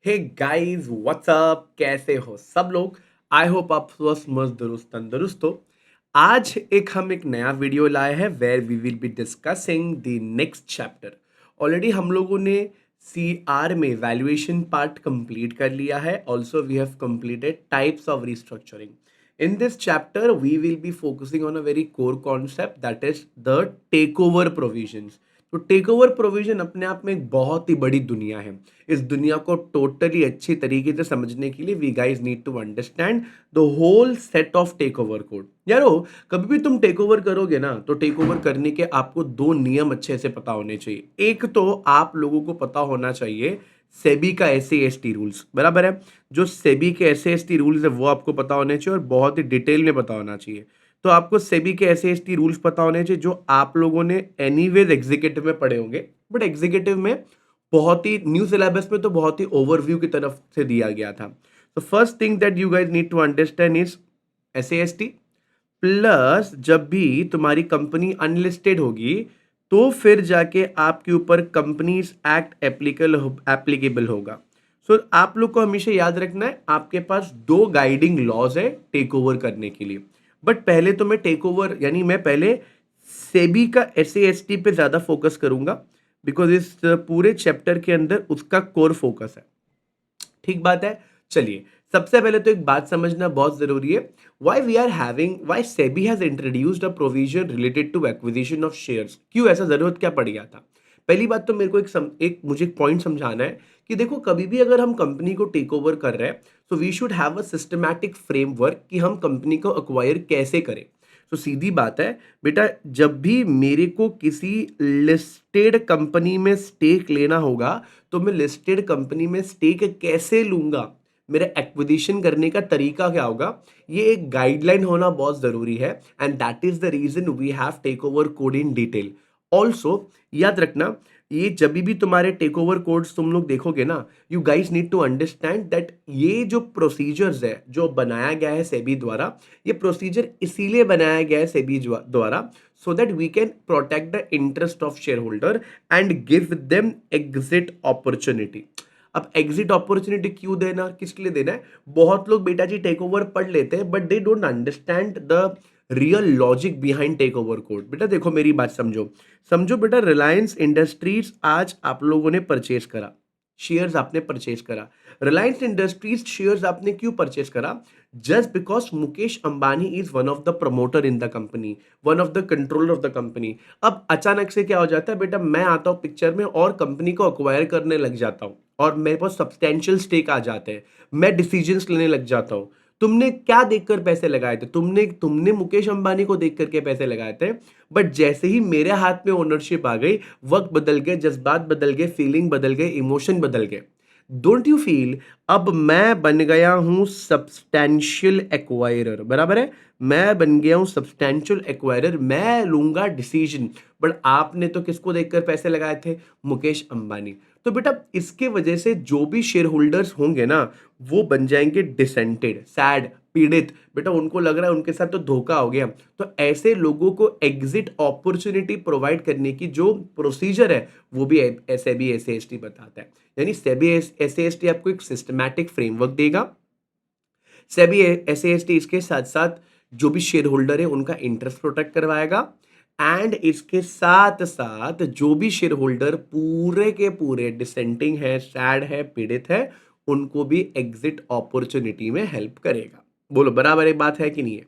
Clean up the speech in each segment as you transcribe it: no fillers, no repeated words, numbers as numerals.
Hey guys what's up, कैसे हो सब लोग। आई होप आप स्वस्थ मस्त दुरुस्त तंदुरुस्त हो। आज हम एक नया वीडियो लाए हैं where we will be discussing the next chapter. Already हम लोगों ने सी आर में वैल्यूएशन पार्ट कंप्लीट कर लिया है। Also we have completed types of restructuring. In this chapter, we will be focusing on a very core concept that is the takeover provisions. तो take over provision अपने आप में एक बहुत ही बड़ी दुनिया है। इस दुनिया को टोटली अच्छी तरीके से समझने के लिए we guys need to understand the whole set of takeover code. यारो, कभी भी तुम टेक ओवर करोगे ना, तो टेक ओवर करने के आपको दो नियम अच्छे से पता होने चाहिए। एक तो आप लोगों को पता होना चाहिए सेबी का SAST रूल्स, बराबर है। जो सेबी के SAST रूल्स है वो आपको पता होने चाहिए और बहुत ही डिटेल में पता होना चाहिए। तो आपको सेबी के SAST रूल्स पता होने चाहिए जो आप लोगों ने एनीवेज एग्जीक्यूटिव में पढ़े होंगे, बट एग्जीक्यूटिव में बहुत ही न्यू सिलेबस में तो बहुत ही ओवरव्यू की तरफ से दिया गया था। तो first thing that you guys need to understand is SAST। Plus जब भी तुम्हारी कंपनी अनलिस्टेड होगी तो फिर जाके आपके ऊपर कंपनीज एक्ट एप्लीकेबल होगा। सो आप लोग को हमेशा याद रखना है, आपके पास दो गाइडिंग लॉज है टेक ओवर करने के लिए। बट पहले तो मैं टेक ओवर यानी मैं पहले सेबी का SAST पे ज्यादा फोकस करूंगा, बिकॉज इस पूरे चैप्टर के अंदर उसका कोर फोकस है। ठीक बात है। चलिए, सबसे पहले तो एक बात समझना बहुत जरूरी है। Why SEBI has introduced a provision related to acquisition of shares. क्यों ऐसा जरूरत क्या पड़ गया था? पहली बात तो मेरे को मुझे एक पॉइंट समझाना है कि देखो, कभी भी अगर हम कंपनी को टेक ओवर कर रहे हैं तो we should have a systematic framework कि हम कंपनी को अक्वायर कैसे करें। तो सीधी बात है बेटा, जब भी मेरे को किसी लिस्टेड कंपनी में स्टेक लेना होगा तो मैं लिस्टेड कंपनी में स्टेक कैसे लूंगा, मेरा एक्विजिशन करने का तरीका क्या होगा, ये एक गाइडलाइन होना बहुत जरूरी है। And that is the reason we have takeover code in detail. Also याद रखना, ये जब भी तुम्हारे टेक ओवर कोड्स तुम लोग देखोगे ना, you guys need to understand that ये जो प्रोसीजर्स है जो बनाया गया है सेबी द्वारा, ये प्रोसीजर इसीलिए बनाया गया है सेबी द्वारा so that we can protect the interest of shareholder and give them exit opportunity। अब एग्जिट अपॉर्चुनिटी क्यों देना, किसके लिए देना है? बहुत लोग बेटा जी टेक ओवर पढ़ लेते हैं but they don't understand the real logic behind takeover code. बेटा देखो, मेरी बात समझो। समझो बेटा, रिलायंस इंडस्ट्रीज आज आप लोगों ने परचेज करा, शेयर्स आपने परचेज करा। रिलायंस इंडस्ट्रीज शेयर्स आपने क्यों परचेज करा? Just because Mukesh Ambani is one of the promoter in the company, one of the controller of the company. अब अचानक से क्या हो जाता है बेटा, मैं आता हूं पिक्चर में और कंपनी को अक्वायर करने लग जाता हूं और मेरे पास सब्सटेंशियल स्टेक आ जाते हैं, मैं डिसीजंस लेने लग जाता हूं। तुमने क्या देखकर पैसे लगाए थे? तुमने तुमने मुकेश अंबानी को देख करके पैसे लगाए थे। बट जैसे ही मेरे हाथ में ओनरशिप आ गई, वक्त बदल गए, जज्बात बदल गए, फीलिंग बदल गए, इमोशन बदल गए। Don't you feel? अब मैं बन गया हूं सब्सटैंशियल एक्वायरर, बराबर है। मैं बन गया हूं सब्सटैंशियल एक्वायरर, मैं लूंगा डिसीजन। बट आपने तो किसको देखकर पैसे लगाए थे? मुकेश अंबानी। तो बेटा इसके वजह से जो भी शेयर होल्डर्स होंगे ना, वो बन जाएंगे डिसेंटेड, सैड, पीड़ित। बेटा उनको लग रहा है उनके साथ तो धोखा हो गया। तो ऐसे लोगों को एग्जिट अपॉर्चुनिटी प्रोवाइड करने की जो प्रोसीजर है वो भी सेबी SAST बताता है। यानी सेबी SAST आपको एक सिस्टमैटिक फ्रेमवर्क देगा। सेबी SAST इसके साथ साथ जो भी शेयर होल्डर है उनका इंटरेस्ट प्रोटेक्ट करवाएगा। एंड इसके साथ साथ जो भी शेयर होल्डर पूरे के पूरे डिसेंटिंग है, सैड है, पीड़ित है, उनको भी एग्जिट अपॉर्चुनिटी में हेल्प करेगा। बोलो बराबर एक बात है कि नहीं है?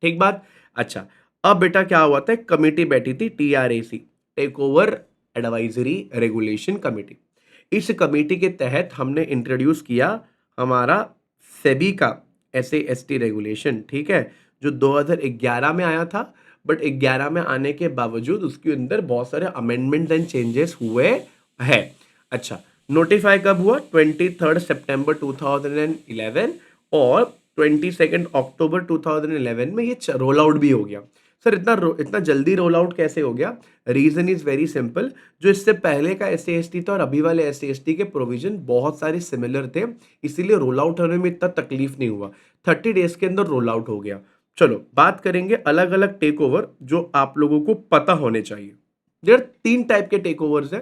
ठीक बात। अच्छा, अब बेटा क्या हुआ था, कमेटी बैठी थी TRAC, takeover advisory regulation committee. इस कमेटी के तहत हमने इंट्रोड्यूस किया हमारा सेबी का SAST रेगुलेशन, ठीक है, जो 2011 में आया था। बट 11 में आने के बावजूद उसके अंदर बहुत सारे अमेंडमेंट्स एंड चेंजेस हुए हैं। अच्छा, नोटिफाई कब हुआ? 23 सितंबर 2011 और 22 अक्टूबर 2011 में ये रोल आउट भी हो गया। सर इतना जल्दी रोल आउट कैसे हो गया? Reason is very simple. जो इससे पहले का SAST था और अभी वाले SAST के प्रोविजन बहुत सारे सिमिलर थे, इसीलिए रोल आउट होने में इतना तकलीफ नहीं हुआ। 30 डेज के अंदर रोल आउट हो गया। चलो बात करेंगे अलग अलग टेक ओवर जो आप लोगों को पता होने चाहिए। देयर तीन टाइप के टेक ओवर्स है।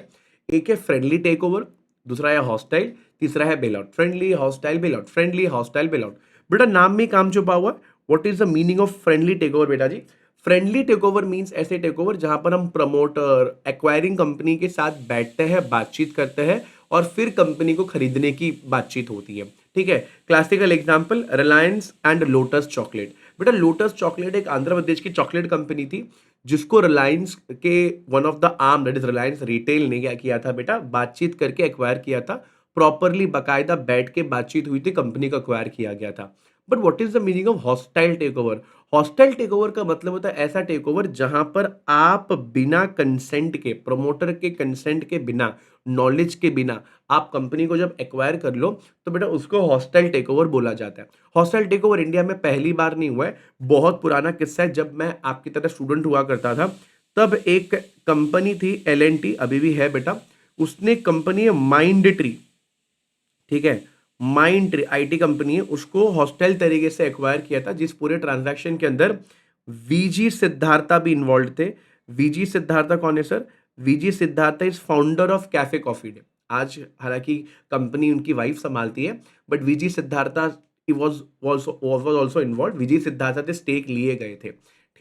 एक है फ्रेंडली टेक ओवर, दूसरा है हॉस्टाइल, तीसरा है bail out, friendly hostile bail out, friendly hostile bail out. बेटा नाम में काम छुपा हुआ है। What is the meaning of friendly takeover बेटा जी? फ्रेंडली टेक ओवर मीन्स ऐसे टेक ओवर जहां पर हम प्रमोटर एक्वायरिंग कंपनी के साथ बैठते हैं, बातचीत करते हैं और फिर कंपनी को खरीदने की बातचीत होती है। ठीक है, classical example Reliance and lotus chocolate. बेटा लोटस चॉकलेट एक आंध्र प्रदेश की चॉकलेट कंपनी थी जिसको रिलायंस के one of the arm that is Reliance retail ने क्या किया था बेटा, बातचीत करके एक्वायर किया था। प्रॉपरली बाकायदा बैठ के बातचीत हुई थी, कंपनी को एक्वायर किया गया था। But what is the meaning of hostile takeover? Hostile takeover का मतलब होता है ऐसा टेक ओवर जहां पर आप बिना कंसेंट के, प्रमोटर के कंसेंट के बिना, नॉलेज के बिना आप कंपनी को जब एक्वायर कर लो तो बेटा उसको हॉस्टाइल टेक ओवर बोला जाता है। हॉस्टाइल टेक ओवर इंडिया में पहली बार नहीं हुआ है, बहुत पुराना किस्सा है। जब मैं आपकी तरह स्टूडेंट हुआ करता था तब एक कंपनी थी L&T, अभी भी है बेटा, उसने कंपनी है माइंड ट्री, ठीक है, माइंड ट्री आईटी कंपनी है, उसको हॉस्टाइल तरीके से एक्वायर किया था जिस पूरे ट्रांजैक्शन के अंदर वीजी सिद्धार्था भी इन्वॉल्व थे। वीजी सिद्धार्था कौन है सर? VG Siddhartha is founder of Cafe Coffee Day. आज हालांकि कंपनी उनकी वाइफ संभालती है, but VG Siddhartha was also involved। Vijay Siddharth से स्टेक लिए गए थे,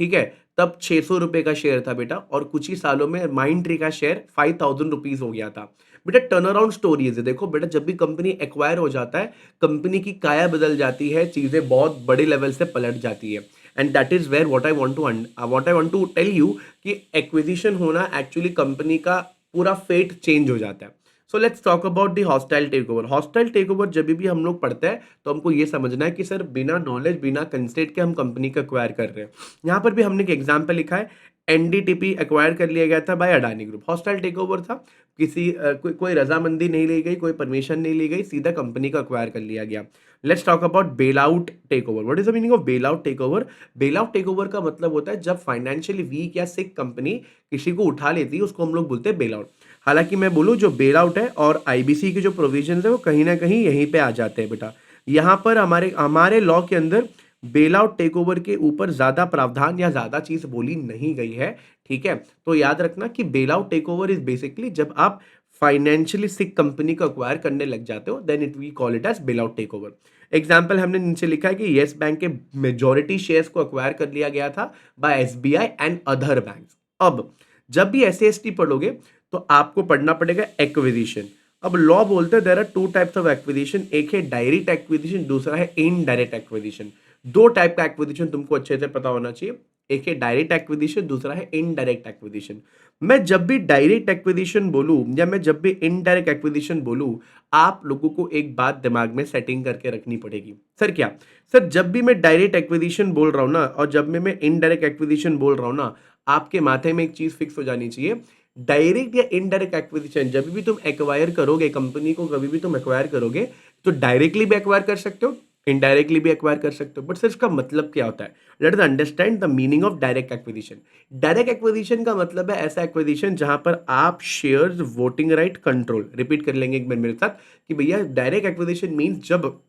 ठीक है। तब 600 रुपए का शेयर था बेटा, और कुछ ही सालों में माइंड ट्री का शेयर 5000 रुपीज हो गया था। बेटा टर्न अराउंड स्टोरीज है, देखो बेटा जब भी कंपनी एक्वायर हो जाता है कंपनी की काया बदल जाती है, चीजें बहुत बड़े लेवल से पलट जाती है। And that is where what I want to tell you कि एक्विजिशन होना एक्चुअली कंपनी का पूरा फेट चेंज हो जाता है। So let's talk about the hostile takeover. Hostile takeover जब भी हम लोग पढ़ते हैं तो हमको ये समझना है कि सर बिना नॉलेज, बिना कंसेंट के हम कंपनी को एक्वायर कर रहे हैं। यहाँ पर भी हमने एक एग्जाम्पल लिखा है, एनडीटीपी एक्वायर कर लिया गया था by Adani group. Hostile takeover था, किसी कोई रजामंदी नहीं ली गई, कोई परमिशन नहीं ली गई, सीधा कंपनी को एक्वायर कर लिया गया। Let's talk about bail out takeover. What is the meaning of bail out takeover? Bail out takeover का मतलब होता है जब फाइनेंशियली वीक या सिक कंपनी किसी को उठा लेती है, उसको हम लोग बोलते हैं बेल आउट। हालांकि मैं बोलूं जो बेल आउट है और आईबीसी के जो प्रोविजन है वो कहीं ना कहीं यहीं पे आ जाते हैं बेटा। यहाँ पर हमारे हमारे लॉ के अंदर बेल आउट टेक ओवर के ऊपर ज्यादा प्रावधान या ज्यादा चीज बोली नहीं गई है, ठीक है। तो याद रखना कि bail out takeover is basically जब आप फाइनेंशियली सिक कंपनी को एक्वायर करने लग जाते हो, then it we call it as bail out takeover. Example हमने नीचे लिखा है कि येस बैंक के मेजोरिटी शेयर्स को एक्वायर कर लिया गया था by SBI and other banks. अब जब भी एसएएसटी पढ़ोगे तो आपको पढ़ना पड़ेगा एक्विजिशन। अब लॉ बोलते हैं there are two types of acquisition, एक है डायरेक्ट एक्विजिशन, दूसरा है इनडायरेक्ट एक्विजिशन। दो टाइप का एक्विजिशन तुमको अच्छे से पता होना चाहिए, एक है डायरेक्ट एक्विजिशन, दूसरा है इनडायरेक्ट एक्विजिशन। मैं जब भी डायरेक्ट एक्विजिशन बोलूं या मैं जब भी इनडायरेक्ट एक्विजिशन बोलूं, आप लोगों को एक बात दिमाग में सेटिंग करके रखनी पड़ेगी। सर क्या? सर जब भी मैं डायरेक्ट एक्विजिशन बोल रहा हूं ना और जब भी मैं इनडायरेक्ट एक्विजिशन बोल रहा हूं ना, आपके माथे में एक चीज फिक्स हो जानी चाहिए। डायरेक्ट या इनडायरेक्ट एक्विजिशन जब भी तुम एक्वायर करोगे कंपनी को, कभी भी तुम एक्वायर करोगे तो डायरेक्टली भी एक्वायर कर सकते हो, इनडायरेक्टली भी एक्वायर कर सकते हो। बट सर इसका मतलब क्या होता है? Let us understand the meaning of direct acquisition. Direct acquisition का मतलब है ऐसा एक्विजिशन जहां पर आप shares, voting right, control, repeat कर लेंगे एक बार मेरे साथ कि भैया डायरेक्ट एक्विजिशन मीन्स जब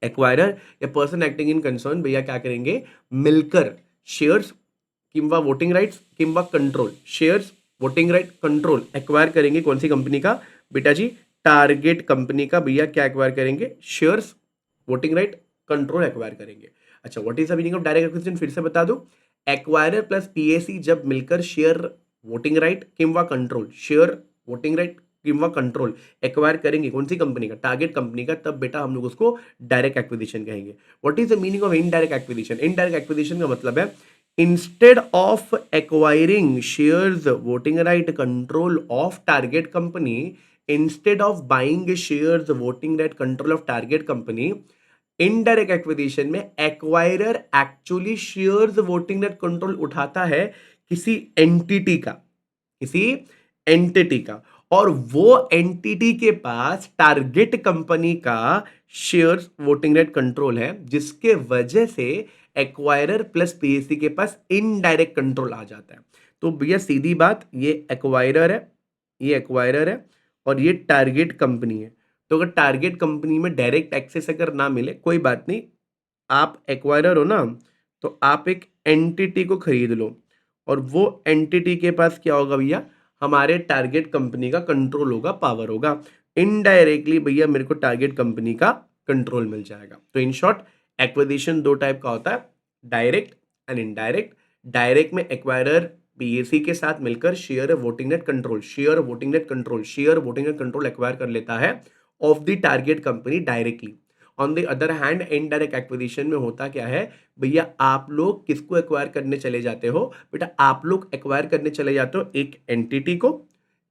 एक्वायरर या पर्सन एक्टिंग इन कंसर्न भैया क्या करेंगे, मिलकर शेयर्स किंवा वोटिंग राइट्स किंवा control, shares, voting right, control acquire करेंगे। कौन सी कंपनी का बेटा जी? टारगेट कंपनी का भैया क्या एक्वायर करेंगे? Shares, voting right, control acquire करेंगे। अच्छा, what is the meaning of direct acquisition फिर से बता दो। एक्वायरर प्लस पीएसी जब मिलकर शेयर, वोटिंग राइट किंवा कंट्रोल, शेयर, वोटिंग राइट किंवा कंट्रोल एक्वायर करेंगे कौन सी कंपनी का? टारगेट कंपनी का, तब बेटा हम लोग उसको डायरेक्ट एक्विजिशन कहेंगे। What is the meaning of indirect acquisition? Indirect acquisition का मतलब है instead of acquiring shares, voting right, control of target company, instead of buying shares, voting right, control of target company, indirect acquisition में acquirer actually shares, voting right, control उठाता है किसी entity का, किसी entity का, और वो एंटिटी के पास टारगेट कंपनी का शेयर्स, वोटिंग राइट, कंट्रोल है, जिसके वजह से एक्वायरर प्लस पीएससी के पास इनडायरेक्ट कंट्रोल आ जाता है। तो भैया सीधी बात, ये एक्वायरर है, ये एक्वायरर है और ये टारगेट कंपनी है। तो अगर टारगेट कंपनी में डायरेक्ट एक्सेस अगर ना मिले कोई बात नहीं, आप एक्वायरर हो ना, तो आप एक एंटिटी को खरीद लो और वो एंटिटी के पास क्या होगा भैया? हमारे टारगेट कंपनी का कंट्रोल होगा, पावर होगा। इनडायरेक्टली भैया मेरे को टारगेट कंपनी का कंट्रोल मिल जाएगा। तो इन शॉर्ट एक्विजिशन दो टाइप का होता है, डायरेक्ट एंड इनडायरेक्ट। डायरेक्ट में एक्वायरर पीएसी के साथ मिलकर share voting net control, share voting net control, share voting net control acquire कर लेता है of the target company directly. On the other hand indirect acquisition में होता क्या है भैया, आप लोग किसको एक्वायर करने चले जाते हो बेटा, आप लोग एक्वायर करने चले जाते हो एक एंटिटी को,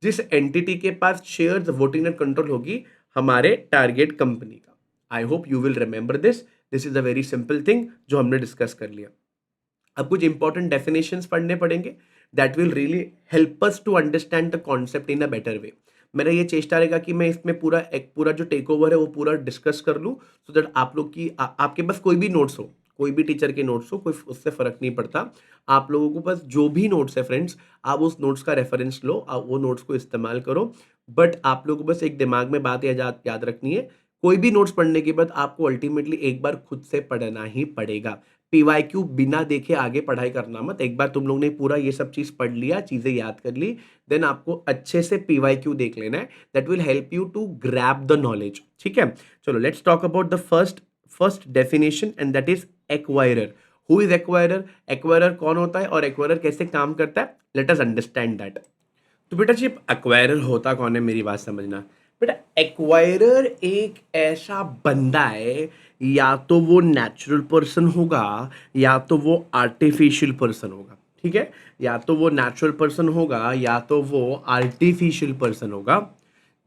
जिस एंटिटी के पास शेयर्स वोटिंग नेट कंट्रोल होगी हमारे टारगेट कंपनी का। I hope you will remember this is a very simple thing जो हमने डिस्कस कर लिया। अब कुछ इंपॉर्टेंट डेफिनेशंस पढ़ने पड़ेंगे that will really help us to understand the concept in a better way. मेरा ये चेष्टा रहेगा कि मैं इसमें पूरा जो टेक ओवर है वो पूरा डिस्कस कर लूँ, सो दैट आप लोग की आपके पास कोई भी नोट्स हो, कोई भी टीचर के नोट्स हो, कोई उससे फर्क नहीं पड़ता। आप लोगों को बस जो भी नोट्स है फ्रेंड्स, आप उस नोट्स का रेफरेंस लो, आप वो नोट्स को इस्तेमाल करो। बट आप लोगों को बस एक दिमाग में बात याद रखनी है, कोई भी नोट्स पढ़ने के बाद आपको अल्टीमेटली एक बार खुद से पढ़ना ही पड़ेगा। पीवाईक्यू बिना देखे आगे पढ़ाई करना मत। एक बार तुम लोग ने पूरा ये सब चीज पढ़ लिया, चीजें याद कर ली, देन आपको अच्छे से पीवाईक्यू देख लेना है, that will help you to grab the knowledge. ठीक है, चलो let's talk about the first definition and that is acquirer. Who is acquirer? Acquirer कौन होता है और एक्वायरर कैसे काम करता है, लेट अस अंडरस्टैंड दैट। तो बेटा जी एक्वायरर होता कौन है, मेरी बात समझना बेटा। एक्वायरर एक ऐसा बंदा है, या तो वो नेचुरल पर्सन होगा या तो वो आर्टिफिशियल पर्सन होगा। ठीक है, या तो वो नेचुरल पर्सन होगा या तो वो आर्टिफिशियल पर्सन होगा,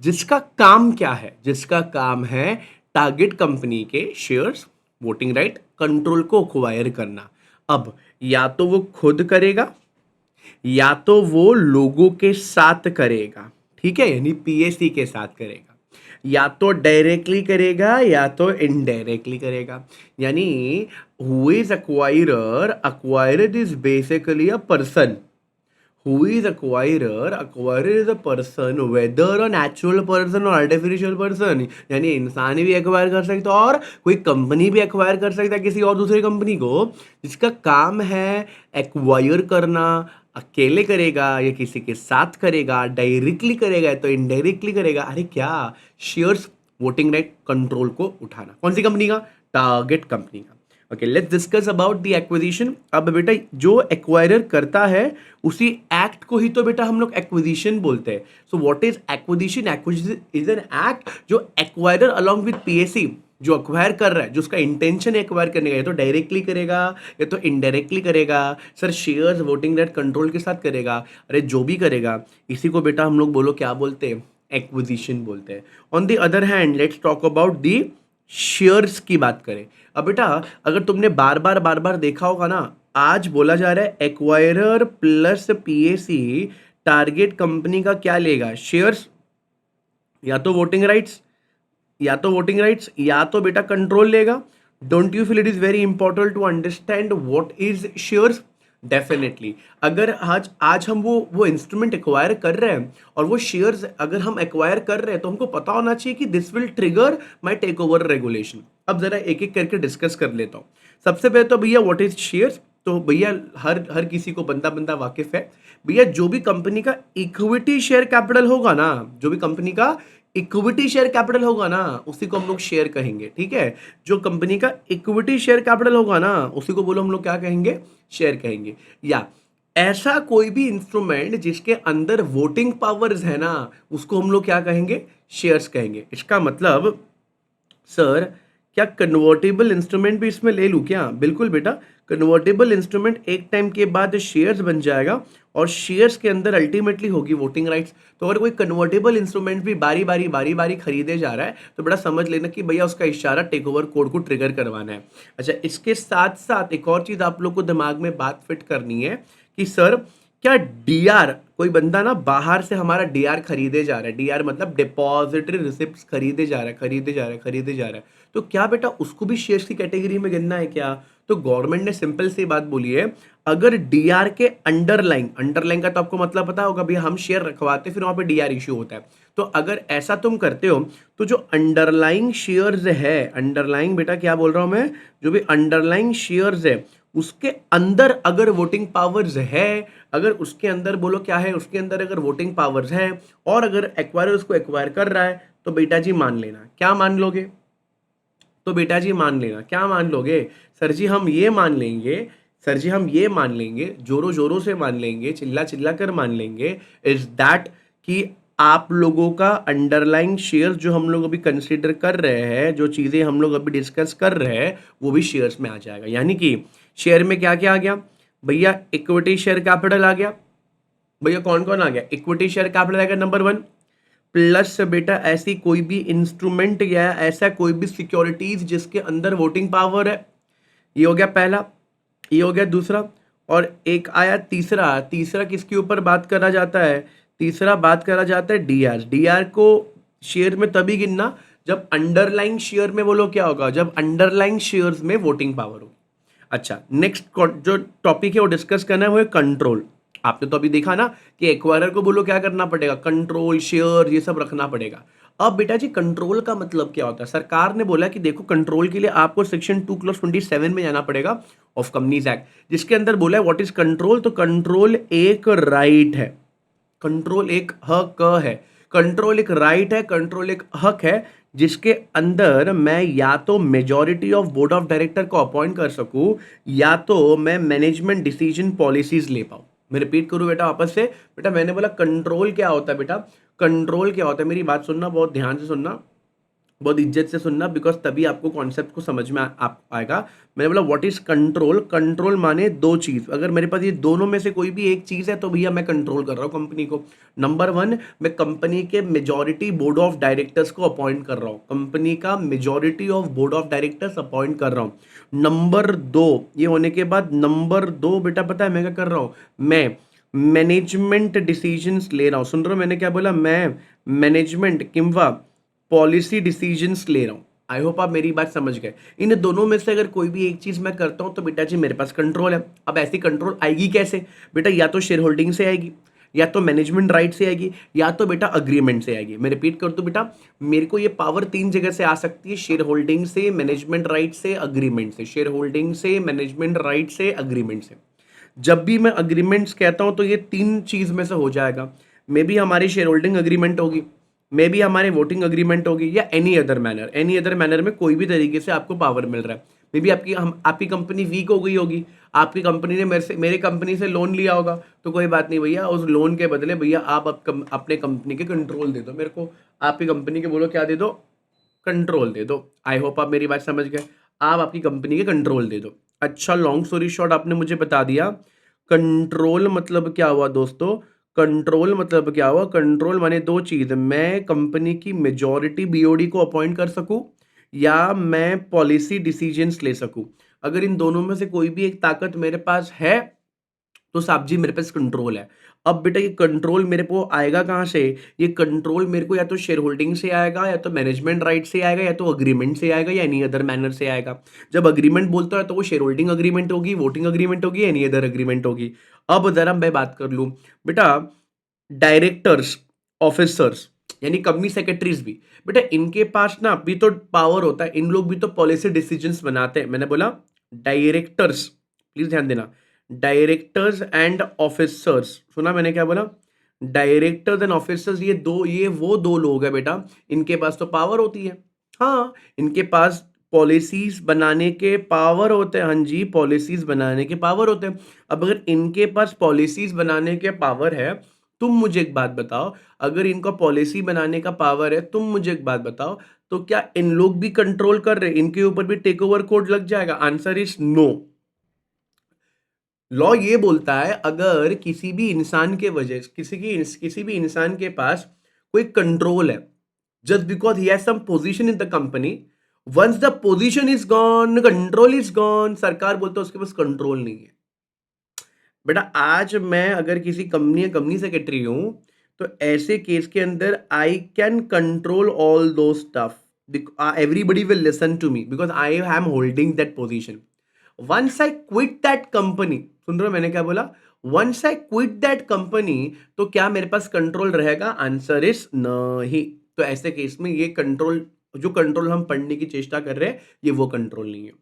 जिसका काम क्या है, जिसका काम है टारगेट कंपनी के शेयर्स वोटिंग राइट कंट्रोल को एक्वायर करना। अब या तो वो खुद करेगा या तो वो लोगों के साथ करेगा, ठीक है, यानी पीएसी के साथ करेगा, या तो डायरेक्टली करेगा या तो इनडायरेक्टली करेगा। यानी who is acquirer? Acquirer is basically a person. Who is acquirer? Acquirer is a person, whether a natural person or artificial person। यानी इंसान भी एक्वायर कर सकता है और कोई कंपनी भी एक्वायर कर सकता है किसी और दूसरी कंपनी को, जिसका काम है एक्वायर करना। अकेले करेगा या किसी के साथ करेगा, डायरेक्टली करेगा तो इनडायरेक्टली करेगा। अरे क्या, शेयर्स वोटिंग राइट कंट्रोल को उठाना। कौन सी कंपनी का? टारगेट कंपनी का। Okay, let's discuss about the acquisition. अब बेटा जो एक्वायरर करता है उसी एक्ट को ही तो बेटा हम लोग एक्विजिशन बोलते हैं। So what is acquisition? Acquisition is an act जो एक्वायरर अलोंग विद पीएसी जो एक्वायर कर रहा है, जो उसका इंटेंशन है एक्वायर करने का, या तो डायरेक्टली करेगा या तो इनडायरेक्टली करेगा। Sir shares voting right control के साथ करेगा, अरे जो भी करेगा इसी को बेटा हम लोग बोलो क्या बोलते हैं? एक्विजिशन बोलते हैं। On the other hand let's talk about the shares की बात करें। अब बेटा अगर तुमने बार बार देखा होगा ना, आज बोला जा रहा है acquirer plus PAC target company का क्या लेगा? शेयर्स, या तो वोटिंग राइट्स, या तो वोटिंग राइट्स या तो बेटा कंट्रोल लेगा। Don't you feel it is very important to understand what is shares? Definitely अगर आज हम वो इंस्ट्रूमेंट एक्वायर कर रहे हैं और वो शेयर्स अगर हम एक्वायर कर रहे हैं तो हमको पता होना चाहिए कि this will trigger my takeover regulation. अब जरा एक एक करके डिस्कस कर लेता हूँ। सबसे पहले तो भैया व्हाट इज शेयर्स? तो भैया हर किसी को बंदा वाकिफ है भैया, जो भी कंपनी का इक्विटी शेयर कैपिटल होगा ना, जो भी कंपनी का इक्विटी शेयर कैपिटल होगा ना उसी को हम लोग शेयर कहेंगे। ठीक है, जो कंपनी का इक्विटी शेयर कैपिटल होगा ना उसी को बोलो हम लोग क्या कहेंगे? शेयर कहेंगे। या ऐसा कोई भी इंस्ट्रूमेंट जिसके अंदर वोटिंग पावर्स है ना उसको हम लोग क्या कहेंगे? शेयर्स कहेंगे। इसका मतलब सर क्या कन्वर्टेबल इंस्ट्रूमेंट भी इसमें ले लूँ क्या? बिल्कुल बेटा, कन्वर्टेबल इंस्ट्रूमेंट एक टाइम के बाद शेयर्स बन जाएगा और शेयर्स के अंदर अल्टीमेटली होगी वोटिंग राइट्स। तो अगर कोई कन्वर्टेबल इंस्ट्रूमेंट भी बारी बारी खरीदे जा रहा है तो बड़ा समझ लेना कि भैया उसका इशारा टेक ओवर कोड को ट्रिगर करवाना है। अच्छा, इसके साथ साथ एक और चीज़ आप लोग को दिमाग में बात फिट करनी है कि सर क्या डीआर, कोई बंदा ना बाहर से हमारा डीआर खरीदे जा रहा है, डीआर मतलब डिपॉजिटरी रिसिप्ट खरीदे जा रहा है, तो क्या बेटा उसको भी शेयर्स की कैटेगरी में गिनना है क्या? तो गवर्नमेंट ने सिंपल सी बात बोली है, अगर डीआर के अंडरलाइन का तो आपको मतलब पता होगा भैया, हम शेयर रखवाते फिर वहां पे डीआर इश्यू होता है। तो अगर ऐसा तुम करते हो तो जो अंडरलाइन शेयर्स है, अंडरलाइन बेटा क्या बोल रहा हूं मैं, जो भी अंडरलाइन शेयर्स है उसके अंदर अगर वोटिंग पावर्स है, अगर उसके अंदर बोलो क्या है, उसके अंदर अगर वोटिंग पावर्स है और अगर एक्वायरर उसको एक्वायर कर रहा है तो बेटा जी मान लेना। क्या मान लोगे? तो बेटा जी मान लेना। क्या मान लोगे? सर जी हम ये मान लेंगे, सर जी हम ये मान लेंगे, जोरों जोरों से मान लेंगे, चिल्ला चिल्ला कर मान लेंगे, इज दैट कि आप लोगों का अंडरलाइंग शेयर जो हम लोग अभी कंसिडर कर रहे हैं, जो चीज़ें हम लोग अभी डिस्कस कर रहे हैं, वो भी शेयर्स में आ जाएगा। यानी कि शेयर में क्या क्या आ गया भैया? इक्विटी शेयर कैपिटल आ गया भैया। कौन कौन आ गया? इक्विटी शेयर कैपिटल आ गया नंबर 1, प्लस बेटा ऐसी कोई भी इंस्ट्रूमेंट या ऐसा कोई भी सिक्योरिटीज जिसके अंदर वोटिंग पावर है, ये हो गया पहला। ये हो गया दूसरा। और एक आया तीसरा। तीसरा किसके ऊपर बात करा जाता है? तीसरा बात करा जाता है डीआर। डीआर को शेयर में तभी गिनना जब अंडरलाइंग शेयर में बोलो क्या होगा, जब अंडरलाइंग शेयर्स में वोटिंग पावर होगी। अच्छा, नेक्स्ट जो टॉपिक है वो डिस्कस करना है वो है कंट्रोल। आपने तो अभी देखा ना कि एक्वायरर को बोलो क्या करना पड़ेगा, कंट्रोल शेयर ये सब रखना पड़ेगा। अब बेटा जी कंट्रोल का मतलब क्या होता है? सरकार ने बोला कि देखो कंट्रोल के लिए आपको सेक्शन 2 + 27 में जाना पड़ेगा ऑफ कंपनीज एक्ट, जिसके अंदर बोला है व्हाट इज कंट्रोल। तो कंट्रोल एक राइट है, कंट्रोल एक हक है, कंट्रोल एक राइट है, कंट्रोल एक हक है, जिसके अंदर मैं या तो majority of board of director को अपॉइंट कर सकूं या तो मैं मैनेजमेंट डिसीजन पॉलिसीज ले पाऊं। मैं रिपीट करूं बेटा वापस से। बेटा मैंने बोला कंट्रोल क्या होता है बेटा, कंट्रोल क्या होता है, मेरी बात सुनना, बहुत ध्यान से सुनना, बहुत इज्जत से सुनना, बिकॉज तभी आपको कॉन्सेप्ट को समझ में आएगा। मैंने बोला व्हाट इज कंट्रोल। कंट्रोल माने दो चीज, अगर मेरे पास ये दोनों में से कोई भी एक चीज है तो भैया मैं कंट्रोल कर रहा हूँ कंपनी को। नंबर 1, मैं कंपनी के मेजॉरिटी बोर्ड ऑफ डायरेक्टर्स को अपॉइंट कर रहा हूँ, कंपनी का majority of board of directors appoint कर रहा हूँ। नंबर 2, ये होने के बाद नंबर 2 बेटा पता है मैं क्या कर रहा हूँ? मैं मैनेजमेंट डिसीजंस ले रहा हूँ। सुन रहे हो मैंने क्या बोला? मैं मैनेजमेंट किंवा पॉलिसी डिसीजंस ले रहा हूं। आई होप आप मेरी बात समझ गए। इन दोनों में से अगर कोई भी एक चीज मैं करता हूं तो बेटा जी मेरे पास कंट्रोल है। अब ऐसी कंट्रोल आएगी कैसे बेटा? या तो शेयर होल्डिंग से आएगी, या तो मैनेजमेंट राइट से आएगी, या तो बेटा अग्रीमेंट से आएगी। मैं रिपीट कर दूं बेटा, मेरे को ये पावर 3 जगह से आ सकती है, शेयर होल्डिंग से, मैनेजमेंट राइट से, अग्रीमेंट से। शेयर होल्डिंग से, मैनेजमेंट राइट से, अग्रीमेंट से। जब भी मैं अग्रीमेंट्स कहता हूं तो ये 3 चीज में से हो जाएगा। मे बी हमारी शेयर होल्डिंग अग्रीमेंट होगी, मे बी हमारे वोटिंग अग्रीमेंट होगी, या एनी अदर मैनर में कोई भी तरीके से आपको पावर मिल रहा है। मे बी आपकी कंपनी वीक हो गई होगी, आपकी कंपनी ने मेरे कंपनी से लोन लिया होगा, तो कोई बात नहीं भैया, उस लोन के बदले भैया आप अपने कंपनी के कंट्रोल दे दो मेरे को। आपकी कंपनी के बोलो क्या दे दो? कंट्रोल दे दो। आई होप आप मेरी बात समझ गए। आप आपकी कंपनी के कंट्रोल दे दो। अच्छा, लॉन्ग स्टोरी शॉर्ट आपने मुझे बता दिया कंट्रोल मतलब क्या हुआ दोस्तों। कंट्रोल मतलब क्या हुआ? कंट्रोल माने दो चीज, मैं कंपनी की मेजॉरिटी बीओडी को अपॉइंट कर सकूं या मैं पॉलिसी डिसीजंस ले सकूं। अगर इन दोनों में से कोई भी एक ताकत मेरे पास है तो साहब जी मेरे पास कंट्रोल है। अब बेटा ये कंट्रोल मेरे को आएगा कहाँ से? ये कंट्रोल मेरे को या तो शेयर होल्डिंग से आएगा, या तो मैनेजमेंट राइट से आएगा, या तो अग्रीमेंट से आएगा, या एनी अदर मैनर से आएगा। जब अग्रीमेंट बोलता है तो वो शेयर होल्डिंग अग्रीमेंट होगी, वोटिंग अग्रीमेंट होगी, एनी अदर अग्रीमेंट होगी। अब जरा मैं बात कर लूँ बेटा, डायरेक्टर्स, ऑफिसर्स यानी कंपनी सेक्रेटरीज भी, बेटा इनके पास ना भी तो पावर होता है, इन लोग भी तो पॉलिसी डिसीजंस बनाते हैं। मैंने बोला डायरेक्टर्स, प्लीज ध्यान देना, डायरेक्टर्स एंड ऑफिसर्स। सुना मैंने क्या बोला? डायरेक्टर्स एंड ऑफिसर्स, ये वो दो लोग हैं बेटा, इनके पास तो पावर होती है। हाँ, इनके पास पॉलिसीज बनाने के पावर होते हैं। हाँ जी, पॉलिसीज बनाने के पावर होते हैं। अब अगर इनके पास पॉलिसीज बनाने के पावर है, तुम मुझे एक बात बताओ, अगर इनका पॉलिसी बनाने का पावर है, तुम मुझे एक बात बताओ, तो क्या इन लोग भी कंट्रोल कर रहे हैं? इनके ऊपर भी टेक ओवर कोड लग जाएगा? Answer is no. लॉ ये बोलता है अगर किसी भी इंसान के वजह किसी भी इंसान के पास कोई कंट्रोल है, just because he has some position in the company, once the position is gone control is gone. सरकार बोलता है उसके पास कंट्रोल नहीं है। बेटा आज मैं अगर किसी कंपनी सेक्रेटरी हूं तो ऐसे केस के अंदर I can control all those stuff, everybody will listen to me because I am holding that position. Once I quit that company, सुन रहे हो मैंने क्या बोला? Once I quit that company, तो क्या मेरे पास कंट्रोल रहेगा? आंसर इज नहीं। तो ऐसे केस में ये कंट्रोल, जो कंट्रोल हम पढ़ने की चेष्टा कर रहे हैं, ये वो कंट्रोल नहीं है।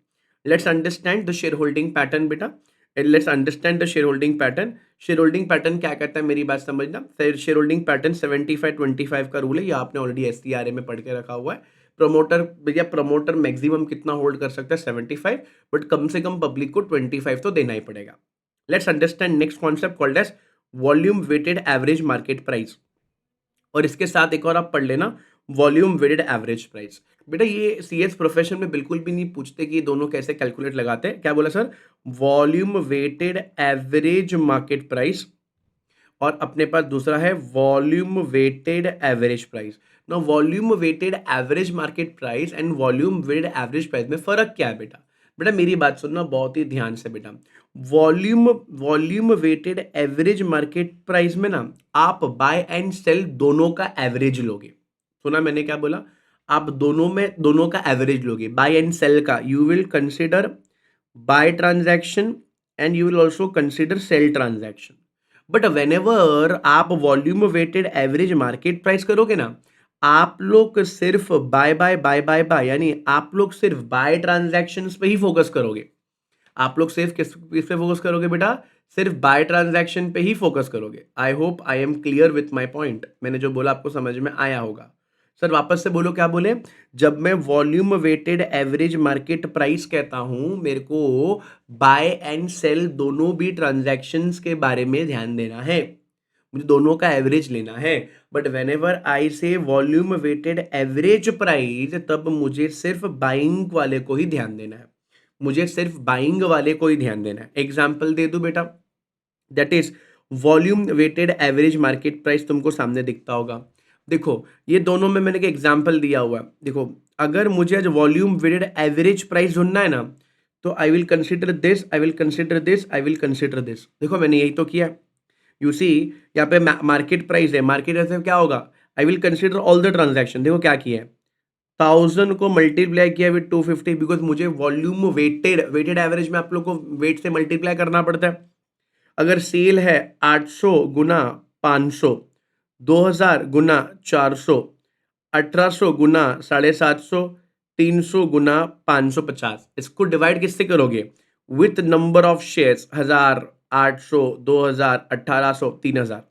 Let's understand the share holding pattern बेटा। Let's understand the share holding pattern. Share holding pattern क्या कहता है, मेरी बात समझना। शेयर होल्डिंग पैटर्न 75-25 का रूल है, ये आपने ऑलरेडी एससीआरए में पढ़ के रखा हुआ है। प्रमोटर भैया, प्रमोटर मैक्सिमम कितना होल्ड कर सकता है, 75, बट कम से कम पब्लिक को 25 तो देना ही पड़ेगा। Let's understand next concept called as volume weighted average market price, और इसके साथ एक और आप पढ़ लेना, वॉल्यूम वेटेड एवरेज प्राइस। बेटा ये सीएस प्रोफेशन में बिल्कुल भी नहीं पूछते कि ये दोनों कैसे कैलकुलेट लगाते हैं। क्या बोला सर, volume weighted average market price, और अपने पास दूसरा है वॉल्यूम वेटेड एवरेज प्राइस। ना volume weighted average market price and volume weighted average price में फर्क क्या है बेटा? बेटा मेरी बात सुनना बहुत ही ध्यान से बेटा। Volume volume weighted average market price में ना आप बाय एंड सेल दोनों का एवरेज लोगे। सुना मैंने क्या बोला? आप दोनों का एवरेज लोगे, बाय एंड सेल का। You will consider buy transaction and you will also consider sell transaction. But whenever आप volume weighted average market price करोगे ना, आप लोग सिर्फ buy buy buy buy buy यानी आप लोग सिर्फ बाय ट्रांजैक्शंस पे ही फोकस करोगे। आप लोग सिर्फ किस पे फोकस करोगे बेटा? सिर्फ बाय ट्रांजैक्शन पे ही फोकस करोगे। I hope I am clear with my point. मैंने जो बोला आपको समझ में आया होगा। सर वापस से बोलो, क्या बोले? जब मैं volume weighted average market price कहता हूं, मेरे को बाय एंड सेल दोनों भी ट्रांजैक्शंस के बारे में ध्यान देना है, मुझे दोनों का एवरेज लेना है। बट वेन एवर आई से वॉल्यूम वेटेड एवरेज प्राइस, तब मुझे सिर्फ बाइंग वाले को ही ध्यान देना है, मुझे सिर्फ बाइंग वाले को ही ध्यान देना है। एग्जाम्पल दे दूं बेटा, that is volume weighted average market price तुमको सामने दिखता होगा। देखो ये दोनों में मैंने एक एग्जाम्पल दिया हुआ है। देखो अगर मुझे आज वॉल्यूम वेटेड एवरेज प्राइस ढूंढना है ना, तो I will consider this, I will consider this, I will consider this. देखो मैंने यही तो किया। यू सी यहाँ पे मार्केट प्राइस है, मार्केट प्राइस में क्या होगा, I will consider all the transaction. देखो क्या किया है, 1000 को मल्टीप्लाई किया विद 250, बिकॉज मुझे वॉल्यूम वेटेड एवरेज में आप लोग को वेट से मल्टीप्लाई करना पड़ता है। अगर सेल है 800 गुना 500, 2000 गुना 400, 1800 गुना 750, 300 गुना 550, इसको डिवाइड किससे करोगे? With number of shares, 1000, 800, 2000, 1800, 3000।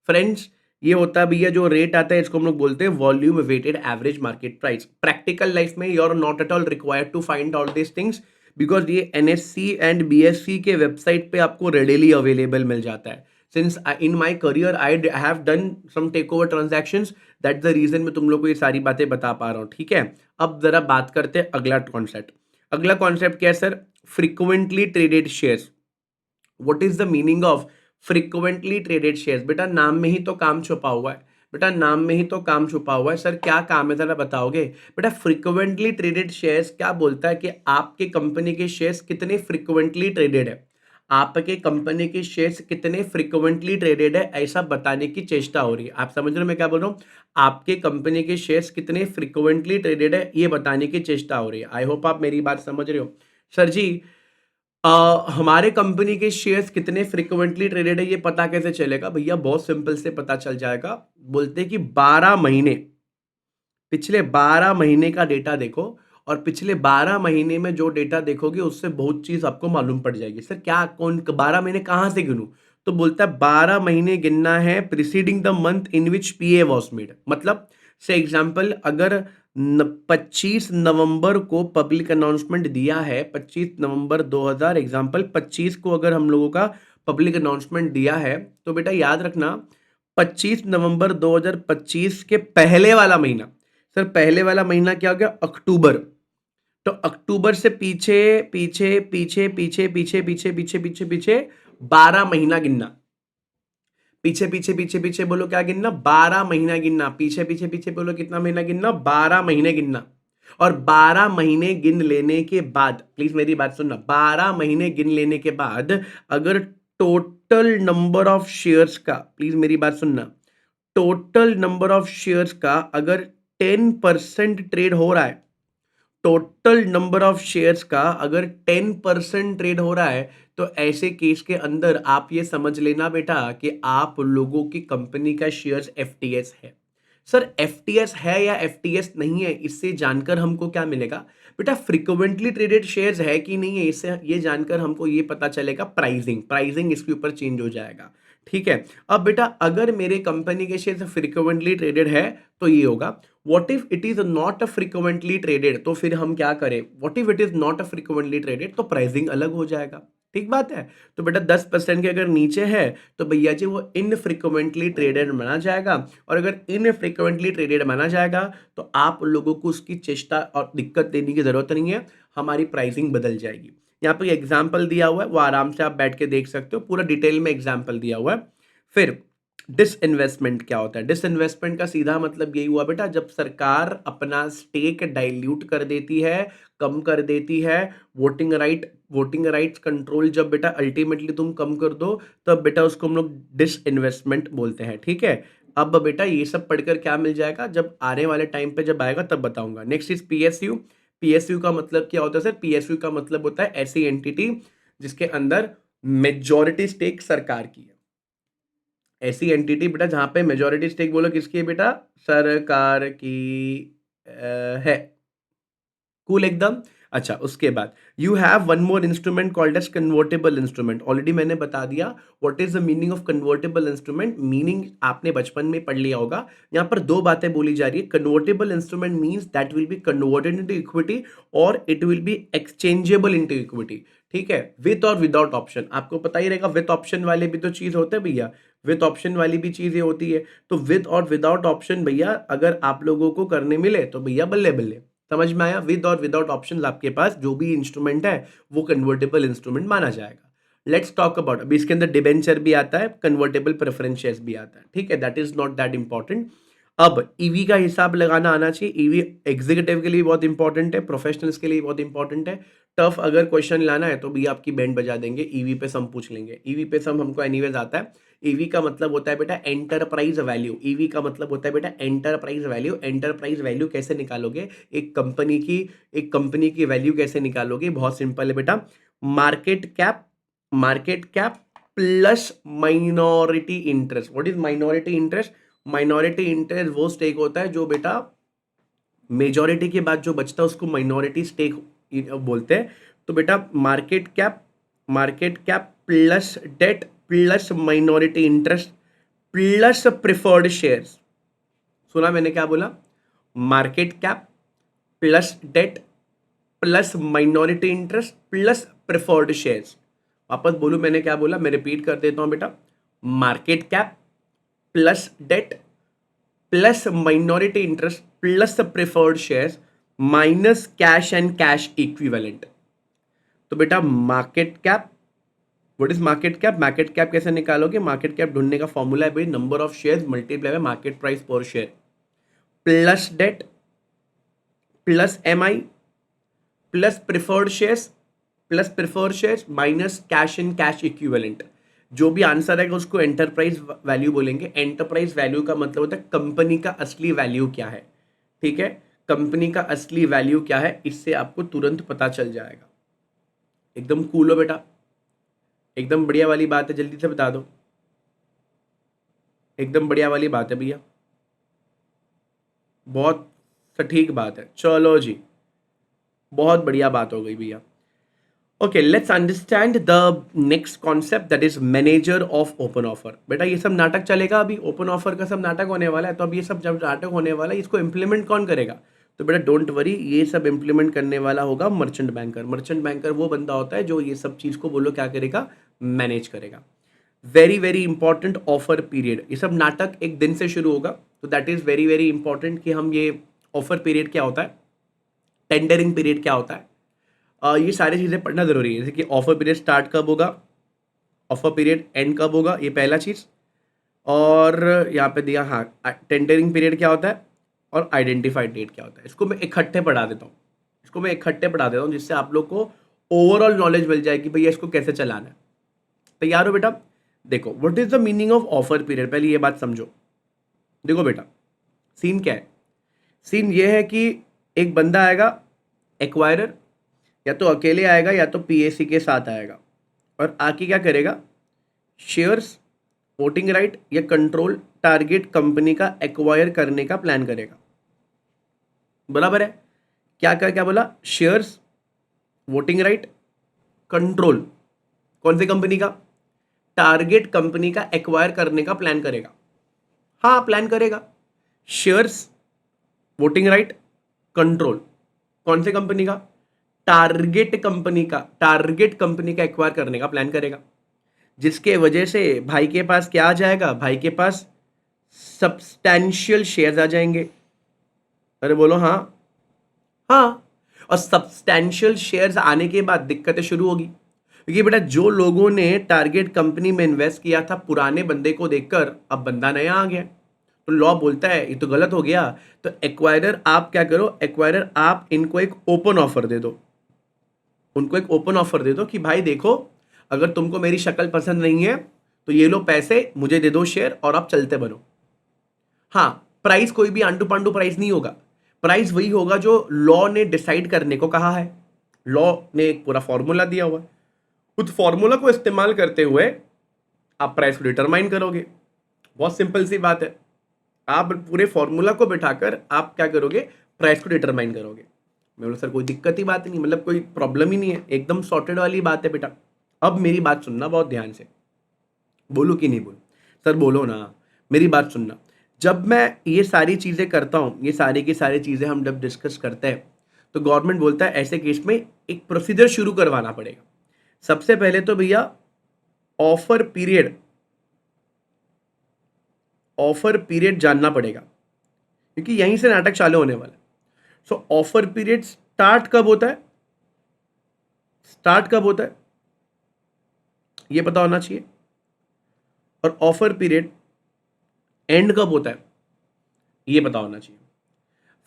Friends ये होता है भैया जो रेट आता है, इसको हम लोग बोलते हैं volume weighted average market price. Practical life में you are not at all required to find all this things, because ये एनएससी एंड बीएससी के वेबसाइट पे आपको रेडिली अवेलेबल मिल जाता है। Since in my career I have done some take over transactions, that the reason मैं तुम लोग को ये सारी बातें बता पा रहा हूँ। ठीक है, अब जरा बात करते हैं अगला कॉन्सेप्ट। अगला कॉन्सेप्ट क्या है sir? Frequently traded shares. What is the meaning of frequently traded shares? बेटा नाम में ही तो काम छुपा हुआ है, बेटा नाम में ही तो काम छुपा हुआ है। सर क्या काम है जरा बताओगे? बेटा फ्रीक्वेंटली ट्रेडेड शेयर्स क्या बोलता है कि आपके कंपनी के शेयर्स कितने फ्रीक्वेंटली ट्रेडेड है, आपके कंपनी के शेयर्स कितने फ्रीक्वेंटली ट्रेडेड है, ऐसा बताने की चेष्टा हो रही है। आप समझ रहे हो मैं क्या बोल रहा हूँ? आपके कंपनी के शेयर्स कितने फ्रीक्वेंटली ट्रेडेड है, ये बताने की चेष्टा हो रही है। आई होप आप मेरी बात समझ रहे हो। सर जी हमारे कंपनी के शेयर्स कितने फ्रिक्वेंटली ट्रेडेड है, ये पता कैसे चलेगा? भैया बहुत सिंपल से पता चल जाएगा। बोलते कि 12 महीने, पिछले 12 महीने का डेटा देखो, और पिछले 12 महीने में जो डेटा देखोगे उससे बहुत चीज आपको मालूम पड़ जाएगी। सर क्या, कौन 12 महीने कहां से गिनूं? तो बोलता है 12 महीने गिनना है preceding the month in which P A was made. मतलब से एग्जाम्पल, अगर 25 नवंबर को पब्लिक अनाउंसमेंट दिया है, 25 नवंबर 2000 एग्जाम्पल 25 को अगर हम लोगों का पब्लिक अनाउंसमेंट दिया है, तो बेटा याद रखना 25 नवंबर 2025 के पहले वाला महीना, सर पहले वाला महीना क्या हो गया? अक्टूबर। तो अक्टूबर से पीछे पीछे पीछे पीछे पीछे पीछे पीछे पीछे पीछे 12 महीना गिनना। पीछे पीछे पीछे पीछे बोलो क्या गिनना? 12 महीना गिनना। पीछे पीछे पीछे बोलो कितना महीना गिनना? 12 महीने गिनना। और 12 महीने गिन लेने के बाद, प्लीज मेरी बात सुनना, 12 महीने गिन लेने के बाद अगर टोटल नंबर ऑफ शेयर्स का, प्लीज मेरी बात सुनना, टोटल नंबर ऑफ शेयर्स का अगर 10% ट्रेड हो रहा है, टोटल नंबर ऑफ शेयर्स का अगर 10% ट्रेड हो रहा है, तो ऐसे केस के अंदर आप ये समझ लेना बेटा कि आप लोगों की कंपनी का शेयर्स एफटीएस है। सर एफटीएस है या एफटीएस नहीं है, इससे जानकर हमको क्या मिलेगा बेटा, फ्रिक्वेंटली ट्रेडेड शेयर्स है कि नहीं है, इससे ये जानकर हमको ये पता चलेगा प्राइसिंग, प्राइसिंग इसके ऊपर चेंज हो जाएगा। ठीक है, अब बेटा अगर मेरे कंपनी के शेयर फ्रिक्वेंटली ट्रेडेड है तो ये होगा। What if it is not a frequently traded, तो फिर हम क्या करें, what if it is not a frequently traded, तो प्राइसिंग अलग हो जाएगा। ठीक बात है। तो बेटा 10% के अगर नीचे है तो भैया जी वो इनफ्रिक्वेंटली ट्रेडेड माना जाएगा, और अगर इनफ्रिक्वेंटली ट्रेडेड माना जाएगा तो आप लोगों को उसकी चेष्टा और दिक्कत देने की जरूरत नहीं है, हमारी प्राइसिंग बदल जाएगी। यहाँ पे एग्जाम्पल दिया हुआ है, वो आराम से आप बैठ के देख सकते हो, पूरा डिटेल में एग्जाम्पल दिया हुआ है। फिर डिसइन्वेस्टमेंट क्या होता है, डिसइन्वेस्टमेंट का सीधा मतलब यही हुआ बेटा, जब सरकार अपना स्टेक डाइल्यूट कर देती है, कम कर देती है, वोटिंग राइट्स कंट्रोल जब बेटा अल्टीमेटली तुम कम कर दो, तब बेटा उसको हम लोग डिसइन्वेस्टमेंट बोलते हैं। ठीक है, अब बेटा ये सब पढ़कर क्या मिल जाएगा, जब आने वाले टाइम पे जब आएगा तब बताऊंगा। Next is PSU. पीएसयू का मतलब क्या होता है सर, पीएसयू का मतलब होता है ऐसी एंटिटी जिसके अंदर मेजॉरिटी स्टेक सरकार की है। ऐसी एंटिटी बेटा जहां पे मेजॉरिटी स्टेक बोलो किसकी है बेटा, सरकार की है। कूल एकदम। अच्छा, उसके बाद you have one more instrument called as convertible instrument. Already मैंने बता दिया what is the meaning of convertible instrument, meaning आपने बचपन में पढ़ लिया होगा। यहाँ पर दो बातें बोली जा रही है। Convertible instrument means that will be converted into equity और it will be exchangeable into equity. ठीक है, विथ और विदाउट ऑप्शन। आपको पता ही रहेगा विथ ऑप्शन वाले भी तो चीज होते हैं भैया, विथ ऑप्शन वाली भी चीजें होती है। तो विथ और विदाउट ऑप्शन भैया अगर आप लोगों को करने मिले तो भैया बल्ले बल्ले। समझ में आया, विद और विदाउट ऑप्शंस आपके पास जो भी इंस्ट्रूमेंट है वो कन्वर्टेबल इंस्ट्रूमेंट माना जाएगा। लेट्स टॉक अबाउट, अभी इसके अंदर डिबेंचर भी आता है, कन्वर्टेबल प्रेफरेंस शेयर्स भी आता है। ठीक है, that is not that important. अब ईवी का हिसाब लगाना आना चाहिए। ईवी एग्जीक्यूटिव के लिए बहुत इंपॉर्टेंट है, प्रोफेशनल्स के लिए बहुत इंपॉर्टेंट है। टफ अगर क्वेश्चन लाना है तो भी आपकी बैंड बजा देंगे, ईवी पे सम पूछ लेंगे। ईवी पे सम हमको एनीवेज आता है। ईवी का मतलब होता है बेटा एंटरप्राइज वैल्यू। ईवी का मतलब होता है बेटा एंटरप्राइज वैल्यू। एंटरप्राइज वैल्यू कैसे निकालोगे, एक कंपनी की वैल्यू कैसे निकालोगे, बहुत सिंपल है बेटा। Market cap plus minority interest. What is minority interest, minority interest वो स्टेक होता है जो बेटा मेजॉरिटी के बाद जो बचता है उसको माइनॉरिटी स्टेक बोलते हैं। तो बेटा market cap plus debt plus minority interest plus preferred shares. सुना मैंने क्या बोला, market cap plus debt plus minority interest plus preferred shares. वापस बोलूं मैंने क्या बोला, मैं रिपीट कर देता हूं बेटा, market cap plus debt plus minority interest plus preferred shares minus cash and cash equivalent. तो बेटा market cap, what is market cap, market cap कैसे निकालोगे, मार्केट कैप ढूंढने का फॉर्मूला है भाई number of shares multiply by market price per share plus debt plus MI plus preferred shares minus cash and cash equivalent. जो भी answer आएगा उसको एंटरप्राइज वैल्यू बोलेंगे। एंटरप्राइज वैल्यू का मतलब होता है कंपनी का असली वैल्यू क्या है। ठीक है, कंपनी का असली वैल्यू क्या है, इससे आपको तुरंत पता चल जाएगा। एकदम कूल हो बेटा, एकदम बढ़िया वाली बात है, जल्दी से बता दो। एकदम बढ़िया वाली बात है भैया, बहुत सटीक बात है। चलो जी, बहुत बढ़िया बात हो गई भैया। Okay, let's understand the next concept that is manager of open offer. बेटा ये सब नाटक चलेगा, अभी ओपन ऑफर का सब नाटक होने वाला है। तो अब ये सब जब नाटक होने वाला है इसको इम्प्लीमेंट कौन करेगा, तो बेटा डोंट वरी, ये सब इम्प्लीमेंट करने वाला होगा मर्चेंट बैंकर। मर्चेंट बैंकर वो बंदा होता है जो ये सब चीज को बोलो क्या करेगा, मैनेज करेगा। Very very important offer period, ये सब नाटक एक दिन से शुरू होगा, तो that is very very important कि हम ये ऑफर पीरियड क्या होता है, टेंडरिंग पीरियड क्या होता है, ये सारी चीज़ें पढ़ना जरूरी है। जैसे कि ऑफर पीरियड स्टार्ट कब होगा, ऑफर पीरियड एंड कब होगा, ये पहला चीज़। और यहाँ पे दिया हाँ, टेंडरिंग पीरियड क्या होता है और आइडेंटिफाइड डेट क्या होता है। इसको मैं इकट्ठे पढ़ा देता हूँ, जिससे आप लोग को ओवरऑल नॉलेज मिल जाएगी भैया इसको कैसे चलाना है। तैयार हो बेटा। देखो what is the meaning of offer period, पहले ये बात समझो। देखो बेटा सीन क्या है, सीन ये है कि एक बंदा आएगा एक्वायरर, या तो अकेले आएगा या तो पीएसी के साथ आएगा, और आके क्या करेगा, शेयर्स वोटिंग राइट या कंट्रोल टारगेट कंपनी का एक्वायर करने का प्लान करेगा। बराबर है? क्या क्या क्या बोला? शेयर्स, वोटिंग राइट, कंट्रोल कौन सी कंपनी का? टारगेट कंपनी का एक्वायर करने का प्लान करेगा। हाँ, प्लान करेगा। शेयर्स, वोटिंग राइट, कंट्रोल कौन सी कंपनी का? टारगेट कंपनी का एक्वायर करने का प्लान करेगा, जिसके वजह से भाई के पास क्या आ जाएगा? भाई के पास सब्सटैंशियल शेयर्स आ जाएंगे। अरे बोलो हाँ। हाँ, और सब्सटैंशियल शेयर्स आने के बाद दिक्कतें शुरू होगी, क्योंकि बेटा जो लोगों ने टारगेट कंपनी में इन्वेस्ट किया था पुराने बंदे को देखकर, अब बंदा नया आ गया, तो लॉ बोलता है ये तो गलत हो गया। तो एक्वायरर आप क्या करो? एक्वायरर आप इनको एक ओपन ऑफर दे दो। उनको एक ओपन ऑफर दे दो कि भाई देखो, अगर तुमको मेरी शक्ल पसंद नहीं है तो ये लो पैसे, मुझे दे दो शेयर और आप चलते बनो। हाँ, प्राइस कोई भी आंडू पांडू प्राइस नहीं होगा। प्राइस वही होगा जो लॉ ने डिसाइड करने को कहा है। लॉ ने एक पूरा फॉर्मूला दिया हुआ है, उस फॉर्मूला को इस्तेमाल करते हुए आप प्राइस को डिटरमाइन करोगे। बहुत सिंपल सी बात है। आप पूरे फॉर्मूला को बिठाकर आप क्या करोगे? प्राइस को डिटरमाइन करोगे। मैं बोला सर कोई दिक्कत ही बात नहीं, मतलब कोई प्रॉब्लम ही नहीं है, एकदम सॉर्टेड वाली बात है बेटा। अब मेरी बात सुनना बहुत ध्यान से। बोलूं कि नहीं बोलूं? सर बोलो ना, मेरी बात सुनना। जब मैं ये सारी चीज़ें करता हूँ, ये सारी की सारी चीज़ें हम जब डिस्कस करते हैं, तो गवर्नमेंट बोलता है ऐसे केस में एक प्रोसीजर शुरू करवाना पड़ेगा। सबसे पहले तो भैया ऑफर पीरियड जानना पड़ेगा, क्योंकि यहीं से नाटक चालू होने वाला है। सो ऑफर पीरियड स्टार्ट कब होता है? ये पता होना चाहिए। और ऑफर पीरियड एंड कब होता है? ये पता होना चाहिए।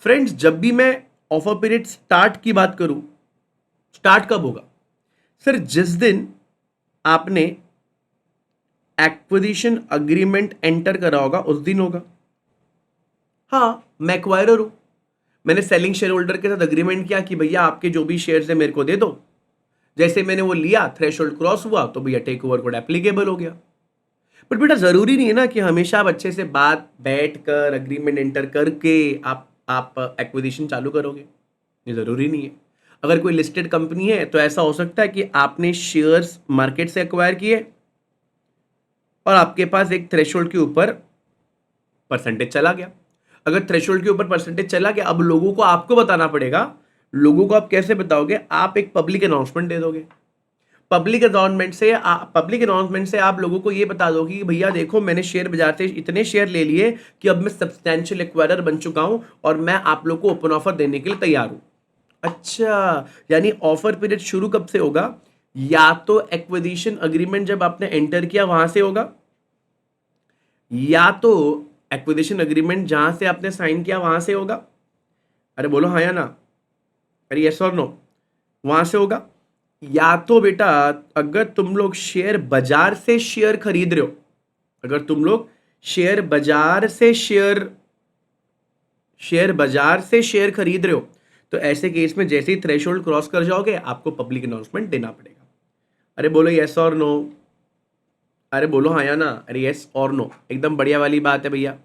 फ्रेंड्स, जब भी मैं ऑफर पीरियड स्टार्ट की बात करूं, स्टार्ट कब होगा? सर जिस दिन आपने एक्विजिशन अग्रीमेंट एंटर करा होगा उस दिन होगा। हाँ, मैं एक्वायरर हूं, मैंने सेलिंग शेयर होल्डर के साथ अग्रीमेंट किया कि भैया आपके जो भी शेयर्स है मेरे को दे दो। जैसे मैंने वो लिया, थ्रेशोल्ड क्रॉस हुआ, तो भैया टेक ओवर कोड एप्लीकेबल हो गया। बट बेटा जरूरी नहीं है ना कि हमेशा आप अच्छे से बात बैठ कर अग्रीमेंट एंटर करके आप एक्विजिशन चालू करोगे। ये जरूरी नहीं है। अगर कोई लिस्टेड कंपनी है तो ऐसा हो सकता है कि आपने शेयर्स मार्केट से एक्वायर किए और आपके पास एक थ्रेशोल्ड के ऊपर परसेंटेज चला गया। अगर थ्रेशोल्ड के ऊपर परसेंटेज चला गया, अब लोगों को आपको बताना पड़ेगा। लोगों को आप कैसे बताओगे? आप एक पब्लिक अनाउंसमेंट दे दोगे। पब्लिक अनाउंसमेंट से आप लोगों को ये बता दोगे कि भैया देखो, मैंने शेयर बाजार से इतने शेयर ले लिए कि अब मैं सब्सटैंशियल एक्वायरर बन चुका हूं और मैं आप लोग को ओपन ऑफर देने के लिए तैयार हूं। अच्छा, यानी ऑफर पीरियड शुरू कब से होगा? या तो एक्विजिशन अग्रीमेंट जब आपने एंटर किया वहां से होगा, या तो एक्विजिशन अग्रीमेंट जहां से आपने साइन किया वहां से होगा। अरे बोलो हाँ या ना, अरे यस और नो, वहां से होगा। या तो बेटा अगर तुम लोग शेयर बाजार से शेयर खरीद रहे हो, अगर तुम लोग शेयर बाजार से शेयर खरीद रहे हो, तो ऐसे केस में जैसे ही थ्रेशोल्ड क्रॉस कर जाओगे आपको पब्लिक अनाउंसमेंट देना पड़ेगा। अरे बोलो यस और नो, अरे बोलो हाँ या ना, अरे यस और नो, एकदम बढ़िया वाली बात है भैया।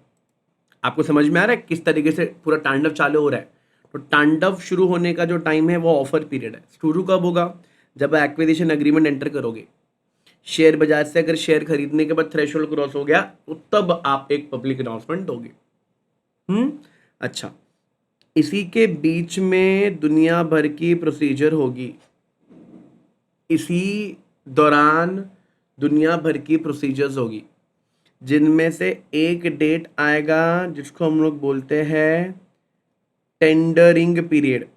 आपको समझ में आ रहा है किस तरीके से पूरा तांडव चालू हो रहा है? तो तांडव शुरू होने का जो टाइम है वो ऑफर पीरियड है। शुरू कब होगा? जब एक्विजिशन अग्रीमेंट एंटर करोगे। शेयर बाजार से अगर शेयर खरीदने के बाद थ्रेशोल्ड क्रॉस हो गया तो तब आप एक पब्लिक अनाउंसमेंट दोगे। अच्छा, इसी के बीच में दुनिया भर की प्रोसीजर होगी। इसी दौरान दुनिया भर की प्रोसीजर्स होगी, जिनमें से एक डेट आएगा जिसको हम लोग बोलते हैं टेंडरिंग पीरियड।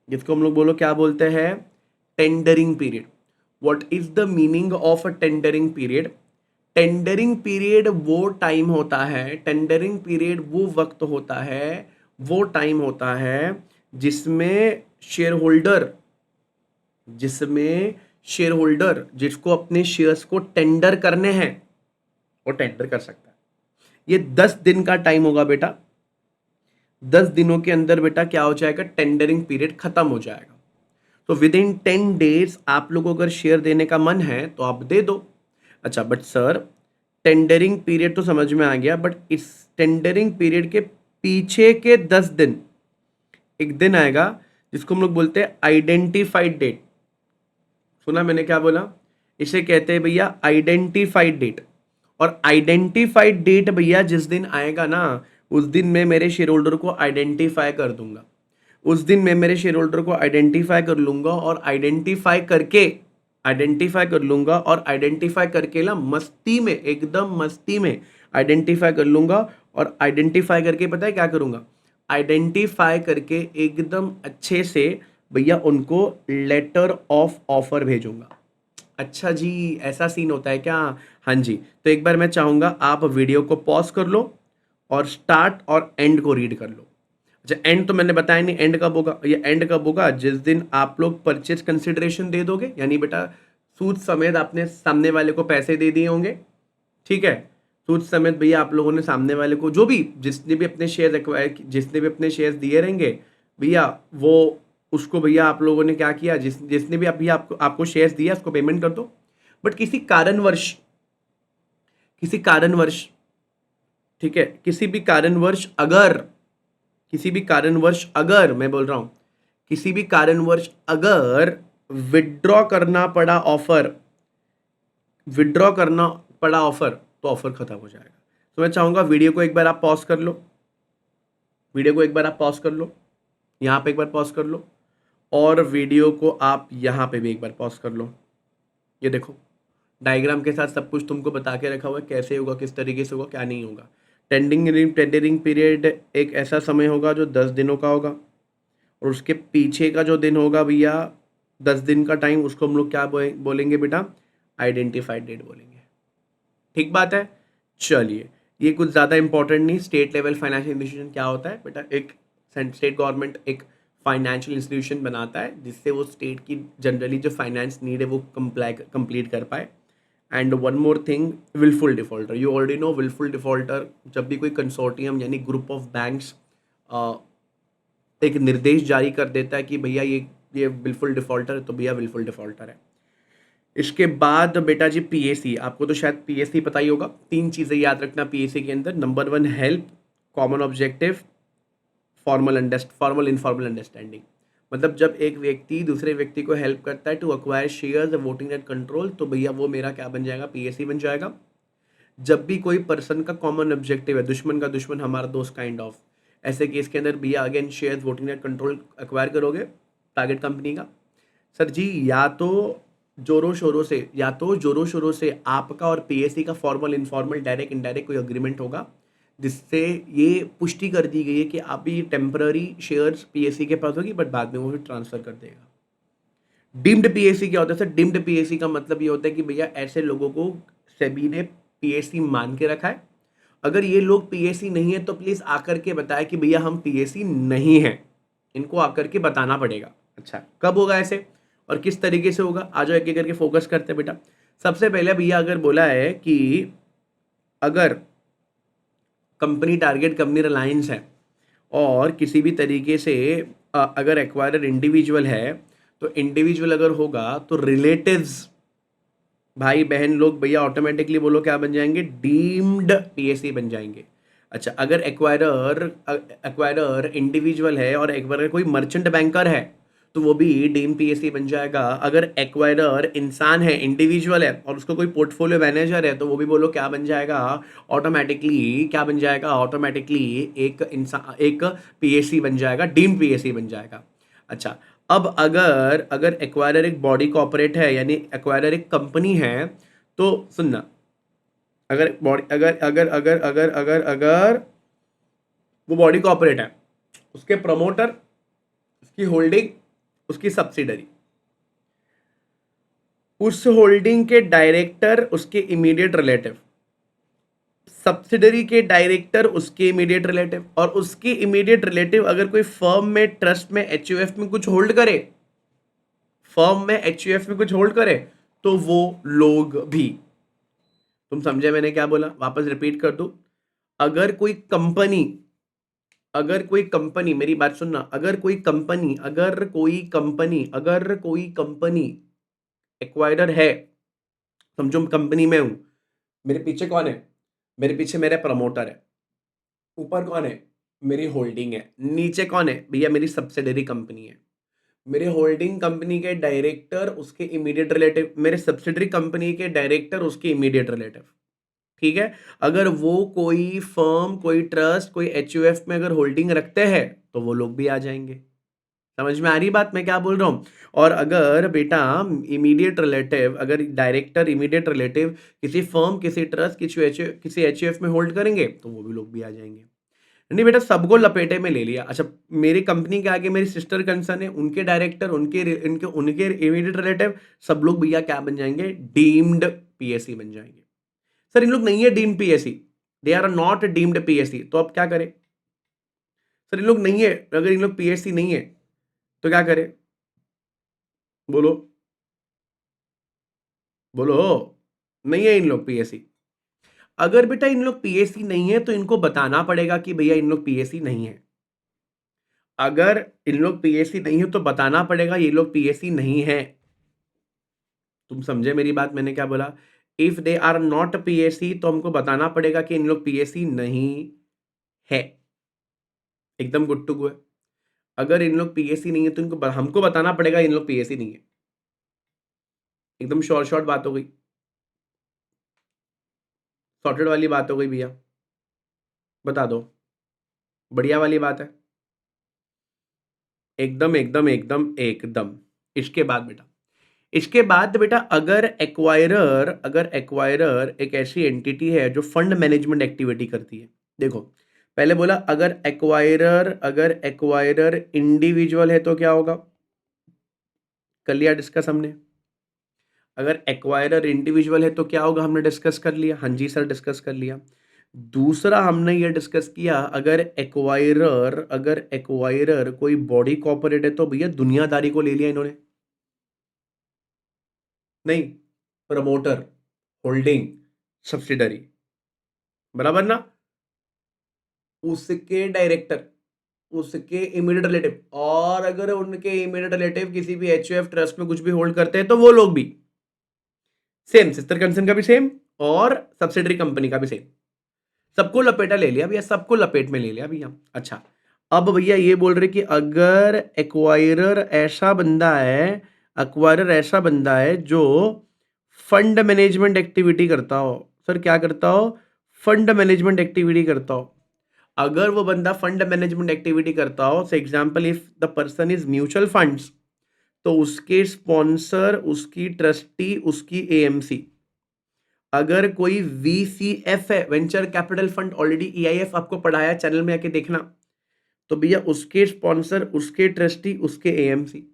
जिसको हम लोग बोलो क्या बोलते हैं? Tendering period. What is the meaning of a tendering period? Tendering period वो टाइम होता है, टेंडरिंग पीरियड वो वक्त होता है, वो टाइम होता है जिसमें शेयर होल्डर जिसको अपने शेयर्स को टेंडर करने हैं वो टेंडर कर सकता है। ये 10 दिन का टाइम होगा बेटा। 10 दिनों के अंदर बेटा क्या हो जाएगा? टेंडरिंग पीरियड खत्म हो जाएगा। तो विद इन 10 डेज आप लोगों को अगर शेयर देने का मन है तो आप दे दो। अच्छा बट सर टेंडरिंग पीरियड तो समझ में आ गया, बट इस टेंडरिंग पीरियड के पीछे के 10 दिन एक दिन आएगा जिसको हम लोग बोलते हैं आइडेंटिफाइड डेट। सुना मैंने क्या बोला? इसे कहते हैं भैया आइडेंटिफाइड डेट। और आइडेंटिफाइड डेट भैया जिस दिन आएगा ना, उस दिन मैं मेरे शेयर होल्डर को आइडेंटिफाई कर दूंगा। उस दिन मैं मेरे शेयर होल्डर को आइडेंटिफाई कर लूंगा और आइडेंटिफाई कर लूंगा और आइडेंटिफाई करके ना मस्ती में, एकदम मस्ती में आइडेंटिफाई कर लूंगा। और आइडेंटिफाई करके पता है क्या करूंगा? आइडेंटिफाई करके एकदम अच्छे से भैया उनको लेटर ऑफ ऑफर भेजूंगा। अच्छा जी, ऐसा सीन होता है क्या? हाँ जी। तो एक बार मैं चाहूंगा आप वीडियो को पॉज कर लो और स्टार्ट और एंड को रीड कर लो। अच्छा, एंड तो मैंने बताया नहीं, एंड कब होगा? ये एंड कब होगा? जिस दिन आप लोग परचेज कंसिडरेशन दे दोगे, यानी बेटा सूद समेत आपने सामने वाले को पैसे दे दिए होंगे। ठीक है, सूद समेत भैया आप लोगों ने सामने वाले को, जो भी जिसने भी अपने शेयर एक्वायर, जिसने भी अपने शेयर दिए रहेंगे भैया, वो उसको भैया आप लोगों ने क्या किया, जिसने भी अभी आपको शेयर्स दिया उसको पेमेंट कर दो। बट किसी कारणवश, ठीक है, किसी भी कारणवश अगर मैं बोल रहा हूं, किसी भी कारणवश अगर विड्रॉ करना पड़ा ऑफर विड्रॉ करना पड़ा ऑफर, तो ऑफर खत्म हो जाएगा। तो मैं चाहूंगा वीडियो को एक बार आप पॉज कर लो, यहां पे एक बार पॉज कर लो, और वीडियो को आप यहां पे भी एक बार पॉज कर लो। ये देखो, डायग्राम के साथ सब कुछ तुमको बता के रखा हुआ है, कैसे होगा, किस तरीके से होगा, क्या नहीं होगा। टेंडरिंग पीरियड एक ऐसा समय होगा जो 10 दिनों का होगा, और उसके पीछे का जो दिन होगा भैया 10 दिन का टाइम, उसको हम लोग क्या बोलेंगे बेटा? आइडेंटिफाइड डेट बोलेंगे। ठीक बात है। चलिए, ये कुछ ज़्यादा इंपॉर्टेंट नहीं। स्टेट लेवल फाइनेंशियल इंस्टीट्यूशन क्या होता है बेटा? एक स्टेट गवर्नमेंट एक फाइनेंशियल इंस्टीट्यूशन बनाता है जिससे वो स्टेट की जनरली जो फाइनेंस नीड है वो कंप्लीट कर पाए। And one more thing, wilful defaulter, you already know wilful defaulter. जब भी कोई कंसोर्टियम यानी ग्रुप ऑफ बैंक्स एक निर्देश जारी कर देता है कि भैया ये विलफुल डिफॉल्टर है, तो भैया विलफुल डिफॉल्टर है। इसके बाद बेटा जी पीएसी, आपको तो शायद पीएसी पता ही होगा। 3 चीज़ें याद रखना पीएसी के अंदर। Number 1 help, common objective, formal informal understanding. मतलब जब एक व्यक्ति दूसरे व्यक्ति को हेल्प करता है to acquire shares, voting and control, तो भैया वो मेरा क्या बन जाएगा? पीएसी बन जाएगा। जब भी कोई पर्सन का कॉमन ऑब्जेक्टिव है, दुश्मन का दुश्मन हमारा दोस्त काइंड ऑफ, ऐसे केस के अंदर भैया again shares, voting and control acquire करोगे टारगेट कंपनी का। सर जी, या तो जोरों शोरों से आपका और पीएससी का फॉर्मल इनफॉर्मल डायरेक्ट इनडायरेक्ट कोई अग्रीमेंट होगा जिससे ये पुष्टि कर दी गई है कि आप ये टेम्पररी शेयर्स पीएससी के पास होगी, बट बाद में वो फिर ट्रांसफर कर देगा। डिम्ड पीएससी क्या होता है सर? डिम्ड पीएससी का मतलब ये होता है कि भैया ऐसे लोगों को सेबी ने पीएससी मान के रखा है। अगर ये लोग पीएससी नहीं है तो प्लीज आकर के बताया कि भैया हम पीएससी नहीं है, इनको आकर के बताना पड़ेगा। अच्छा, कब होगा ऐसे और किस तरीके से होगा? आ जाओ एक एक करके फोकस करते हैं बेटा। सबसे पहले भैया अगर बोला है कि अगर कंपनी टारगेट कंपनी रिलायंस है और किसी भी तरीके से अगर एक्वायरर इंडिविजुअल है, तो इंडिविजुअल अगर होगा तो रिलेटिव्स, भाई बहन लोग भैया ऑटोमेटिकली बोलो क्या बन जाएंगे? डीम्ड पीएससी बन जाएंगे। अच्छा, अगर एक्वायरर इंडिविजुअल है और एक्वायरर कोई मर्चेंट बैंकर है, तो वो भी डीम पीएससी बन जाएगा। अगर एक्वायरर इंसान है, इंडिविजुअल है, और उसको कोई पोर्टफोलियो मैनेजर है, तो वो भी बोलो क्या बन जाएगा? ऑटोमेटिकली क्या बन जाएगा? ऑटोमेटिकली एक पीएससी बन जाएगा, डीम पीएससी बन जाएगा। अच्छा, अब अगर अगर एक्वायरर एक बॉडी कॉर्पोरेट है, यानी एक्वायरर एक कंपनी है, तो सुनना, अगर बॉडी अगर अगर अगर अगर अगर अगर वो बॉडी कॉर्पोरेट है, उसके प्रमोटर, उसकी होल्डिंग, उसकी सब्सिडरी, उस होल्डिंग के डायरेक्टर उसके इमीडिएट रिलेटिव, सब्सिडरी के डायरेक्टर उसके इमीडिएट रिलेटिव, और उसके इमीडिएट रिलेटिव अगर कोई फर्म में, ट्रस्ट में, एचयूएफ में कुछ होल्ड करे, तो वो लोग भी। तुम समझे मैंने क्या बोला? वापस रिपीट कर दूं। अगर कोई कंपनी मेरी बात सुनना, अगर कोई कंपनी एक्वायरर है, समझो कंपनी में हूं, मेरे पीछे कौन है? मेरे पीछे मेरे प्रमोटर है। ऊपर कौन है? मेरी होल्डिंग है। नीचे कौन है? भैया मेरी सब्सिडरी कंपनी है। मेरे होल्डिंग कंपनी के डायरेक्टर, उसके इमीडिएट रिलेटिव, मेरे सब्सिडरी कंपनी के डायरेक्टर, उसके इमीडिएट रिलेटिव। ठीक है। अगर वो कोई फर्म, कोई ट्रस्ट, कोई एचयूएफ में अगर होल्डिंग रखते हैं तो वो लोग भी आ जाएंगे। समझ में आ रही बात मैं क्या बोल रहा हूँ? और अगर बेटा इमीडिएट रिलेटिव, अगर डायरेक्टर इमीडिएट रिलेटिव किसी फर्म, किसी ट्रस्ट, किसी एचयूएफ में होल्ड करेंगे तो वो भी लोग भी आ जाएंगे। नहीं बेटा, सबको लपेटे में ले लिया। अच्छा, मेरी कंपनी के आगे मेरी सिस्टर कंसर्न है, उनके डायरेक्टर, उनके इमीडिएट रिलेटिव, सब लोग भैया क्या बन जाएंगे? डीम्ड पीएससी बन जाएंगे। सर इन लोग नहीं है deemed PSC, they are not deemed PSC, तो अब क्या करें? सर इन लोग नहीं है, अगर इन लोग पीएससी नहीं है तो क्या करें? बोलो बोलो। नहीं है इन लोग पीएससी। अगर बेटा इन लोग पीएससी नहीं है तो इनको बताना पड़ेगा कि भैया इन लोग पीएससी नहीं है। अगर इन लोग पीएससी नहीं है तो बताना पड़ेगा ये लोग पीएससी नहीं है। तुम समझे मेरी बात, मैंने क्या बोला? If they are not PSC तो हमको बताना पड़ेगा कि इन लोग पीएससी नहीं है। एकदम गुड टू गो है। अगर इन लोग पीएससी नहीं है तो इनको हमको बताना पड़ेगा इन लोग पीएससी नहीं है। एकदम शॉर्ट शॉर्ट बात हो गई, सॉर्टेड वाली बात हो गई भैया। बता दो, बढ़िया वाली बात है। एकदम एकदम एकदम एकदम। इसके बाद बेटा, इसके बाद बेटा अगर एक्वायरर एक ऐसी एंटिटी है जो फंड मैनेजमेंट एक्टिविटी करती है। देखो, पहले बोला अगर एक्वायरर इंडिविजुअल है तो क्या होगा? कर लिया डिस्कस हमने। अगर एक्वायरर इंडिविजुअल है तो क्या होगा? हमने डिस्कस कर लिया। हाँ जी सर, डिस्कस कर लिया। दूसरा हमने ये डिस्कस किया, अगर एक्वायरर कोई बॉडी कॉर्पोरेट है तो भैया दुनियादारी को ले लिया इन्होंने। नहीं, प्रमोटर, होल्डिंग, सब्सिडरी, बराबर ना? उसके डायरेक्टर, उसके इमीडिएट रिलेटिव, और अगर उनके इमीडिएट रिलेटिव किसी भी एचयूएफ ट्रस्ट में कुछ भी होल्ड करते हैं तो वो लोग भी सेम, सिस्टर कंसर्न का भी सेम और सब्सिडरी कंपनी का भी सेम। सबको लपेटा ले लिया भैया, सबको लपेट में ले लिया भैया। अच्छा, अब भैया ये बोल रहे कि अगर एक्वायरर ऐसा बंदा है जो फंड मैनेजमेंट एक्टिविटी करता हो। सर क्या करता हो? फंड मैनेजमेंट एक्टिविटी करता हो। अगर वो बंदा फंड मैनेजमेंट एक्टिविटी करता हो, for example if the person is mutual funds, तो उसके स्पॉन्सर, उसकी ट्रस्टी, उसकी एएमसी। अगर कोई वीसीएफ है, venture capital fund, already EIF आपको पढ़ाया, चैनल में आके देखना, तो भैया उसके स्पॉन्सर, उसके ट्रस्टी, उसके एएमसी।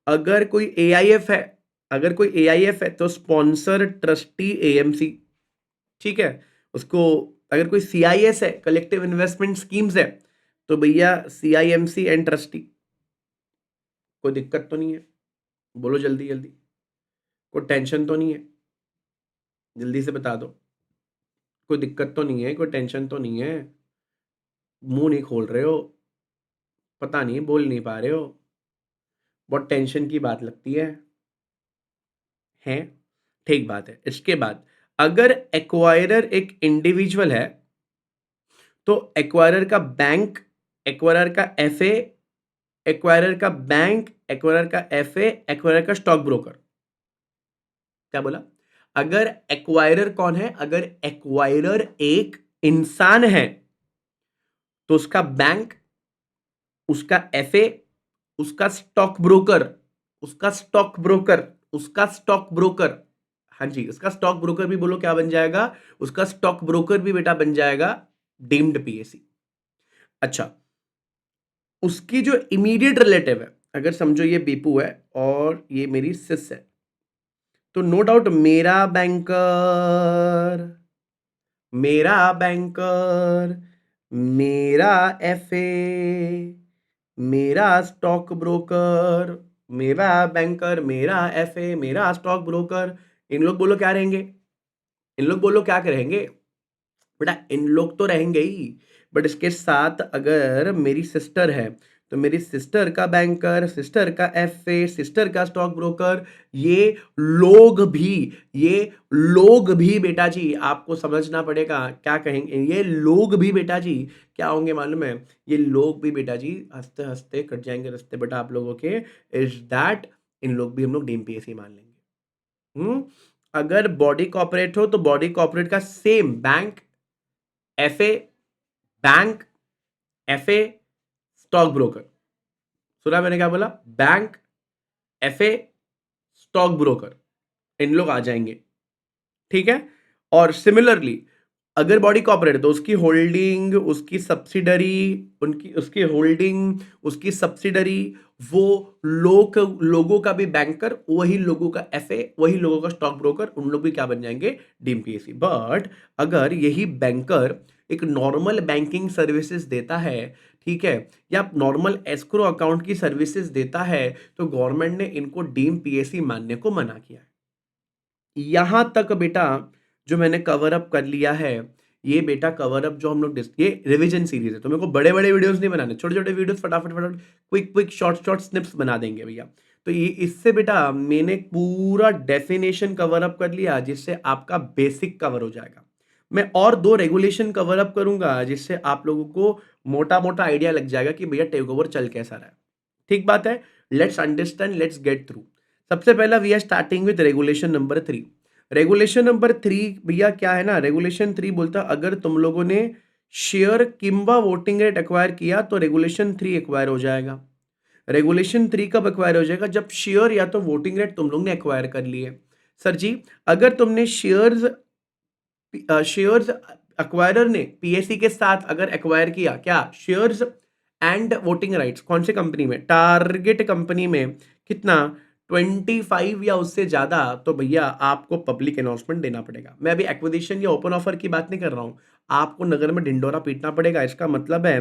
अगर कोई एआईएफ है, तो स्पॉन्सर, ट्रस्टी, एएमसी। ठीक है। उसको, अगर कोई सीआईएस है, कलेक्टिव इन्वेस्टमेंट स्कीम्स है, तो भैया सीआईएमसी एंड ट्रस्टी। कोई दिक्कत तो नहीं है? बोलो जल्दी जल्दी, कोई टेंशन तो नहीं है? जल्दी से बता दो, कोई दिक्कत तो नहीं है, कोई टेंशन तो नहीं है? मुंह नहीं खोल रहे हो, पता नहीं बोल नहीं पा रहे हो, बहुत टेंशन की बात लगती है? ठीक बात है। इसके बाद अगर एक्वायरर एक इंडिविजुअल है तो एक्वायरर का बैंक, एक्वायरर का एफए, एक्वायरर का बैंक, एक्वायरर का एफए, एक्वायरर का स्टॉक ब्रोकर। क्या बोला? अगर एक्वायरर कौन है? अगर एक्वायरर एक इंसान है तो उसका बैंक, उसका एफए, उसका स्टॉक ब्रोकर, उसका स्टॉक ब्रोकर, उसका स्टॉक ब्रोकर, हाँ जी, उसका स्टॉक ब्रोकर भी बोलो क्या बन जाएगा? उसका स्टॉक ब्रोकर भी बेटा बन जाएगा डीम्ड पीएससी। अच्छा, उसकी जो इमीडिएट रिलेटिव है, अगर समझो ये बीपू है और ये मेरी सिस है, तो नो डाउट मेरा बैंकर, मेरा एफए, मेरा स्टॉक ब्रोकर, मेरा बैंकर, मेरा एफए, मेरा स्टॉक ब्रोकर, इन लोग बोलो क्या रहेंगे? इन लोग बोलो क्या करेंगे? बेटा इन लोग तो रहेंगे ही, बट इसके साथ अगर मेरी सिस्टर है तो मेरी सिस्टर का बैंकर, सिस्टर का एफए, सिस्टर का स्टॉक ब्रोकर, ये लोग भी बेटा जी आपको समझना पड़ेगा। क्या कहेंगे ये लोग भी बेटा जी? क्या होंगे मालूम है? ये लोग भी बेटा जी हंसते हंसते कट जाएंगे रास्ते बेटा आप लोगों के। इज दैट इन लोग भी हम लोग डीएमपीएससी मान लेंगे। अगर बॉडी कॉर्पोरेट हो तो बॉडी कॉर्पोरेट का same bank, FA, bank, FA, stock broker. सुना मैंने क्या बोला? बैंक, एफए, स्टॉक ब्रोकर, इन लोग आ जाएंगे। ठीक है। और सिमिलरली अगर बॉडी कॉर्पोरेट है तो उसकी होल्डिंग, उसकी सब्सिडरी, उसकी होल्डिंग, उसकी सब्सिडरी, वो लोगों का भी बैंकर, वही लोगों का एफए, वही लोगों का स्टॉक ब्रोकर, उन लोग भी क्या बन जाएंगे? डीएमपीएससी। बट अगर यही बैंकर एक नॉर्मल बैंकिंग सर्विसेज देता है, ठीक है, या नॉर्मल एस्क्रो अकाउंट की सर्विसेज देता है, तो गवर्नमेंट ने इनको डीएमपीएससी मानने को मना किया है। यहां तक बेटा जो मैंने कवर अप कर लिया है, ये बेटा कवर अप जो हम लोग ये रिवीजन सीरीज है, तो मेरे को बड़े बड़े वीडियोस नहीं बनाने, छोटे छोटे वीडियोस फटाफट फटाफट quick quick short short snips बना देंगे भैया। तो ये इससे बेटा मैंने पूरा डेफिनेशन कवर अप कर लिया, जिससे आपका बेसिक कवर हो जाएगा। मैं और 2 रेगुलेशन कवर अप करूंगा, जिससे आप लोगों को मोटा मोटा आइडिया लग जाएगा कि भैया टेक ओवर चल कैसा रहा है। ठीक बात है। Let's understand, let's get through. सबसे पहला we are starting with regulation number 3। Regulation number 3 भैया क्या है ना, रेगुलेशन 3 बोलता अगर तुम लोगों ने शेयर किंबा वोटिंग रेट एक्वायर किया तो रेगुलेशन 3 एक्वायर हो जाएगा। रेगुलेशन 3 कब एक्वायर हो जाएगा? जब शेयर या तो वोटिंग रेट तुम लोग ने एक्वायर कर लिए। सर जी अगर तुमने शेयर्स एक्वायरर ने पीएससी के साथ अगर एक्वायर किया, क्या शेयर्स एंड वोटिंग राइट्स, कौन सी कंपनी में? टारगेट कंपनी में। कितना? 25 या उससे ज्यादा, तो भैया आपको पब्लिक अनाउंसमेंट देना पड़ेगा। मैं अभी एक्विजिशन या ओपन ऑफर की बात नहीं कर रहा हूं, आपको नगर में ढिंडोरा पीटना पड़ेगा। इसका मतलब है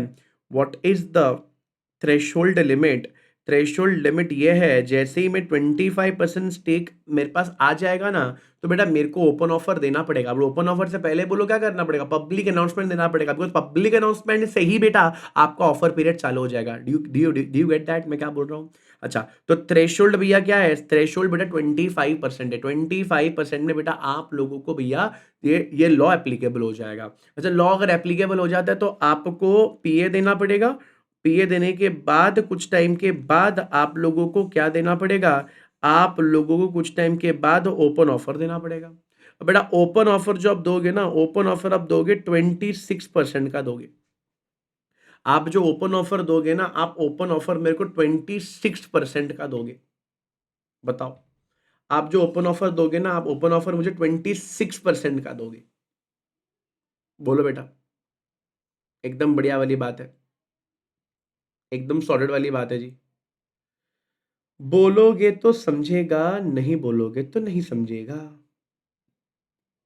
what is the threshold limit? Threshold limit ये है, जैसे ही मैं 25% स्टेक मेरे पास आ जाएगा ना, तो बेटा मेरे को ओपन ऑफर देना पड़ेगा। अब ओपन ऑफर से पहले बोलो क्या करना पड़ेगा? पब्लिक अनाउंसमेंट देना पड़ेगा, बिकॉज पब्लिक अनाउंसमेंट से ही बेटा आपका ऑफर पीरियड चालू हो जाएगा। डू यू गेट दैट मैं क्या बोल रहा हूँ? अच्छा, तो थ्रेशोल्ड भैया क्या है? थ्रेशोल्ड बेटा 25% है। 25% में बेटा आप लोगों को भैया ये लॉ एप्लीकेबल हो जाएगा। अच्छा, लॉ अगर एप्लीकेबल हो जाता है तो आपको पीए देना पड़ेगा। पीए देने के बाद कुछ टाइम के बाद आप लोगों को क्या देना पड़ेगा? आप लोगों को कुछ टाइम के बाद ओपन ऑफर देना पड़ेगा। अब बेटा ओपन ऑफर जो आप दोगे ना, ओपन ऑफर आप दोगे 26% का दोगे। आप जो ओपन ऑफर दोगे ना, आप ओपन ऑफर मेरे को 26% का दोगे। बताओ, आप जो ओपन ऑफर दोगे ना, आप ओपन ऑफर मुझे 26% का दोगे। बोलो बेटा, एकदम बढ़िया वाली बात है, एकदम सॉलिड वाली बात है जी। बोलोगे तो समझेगा, नहीं बोलोगे तो नहीं समझेगा।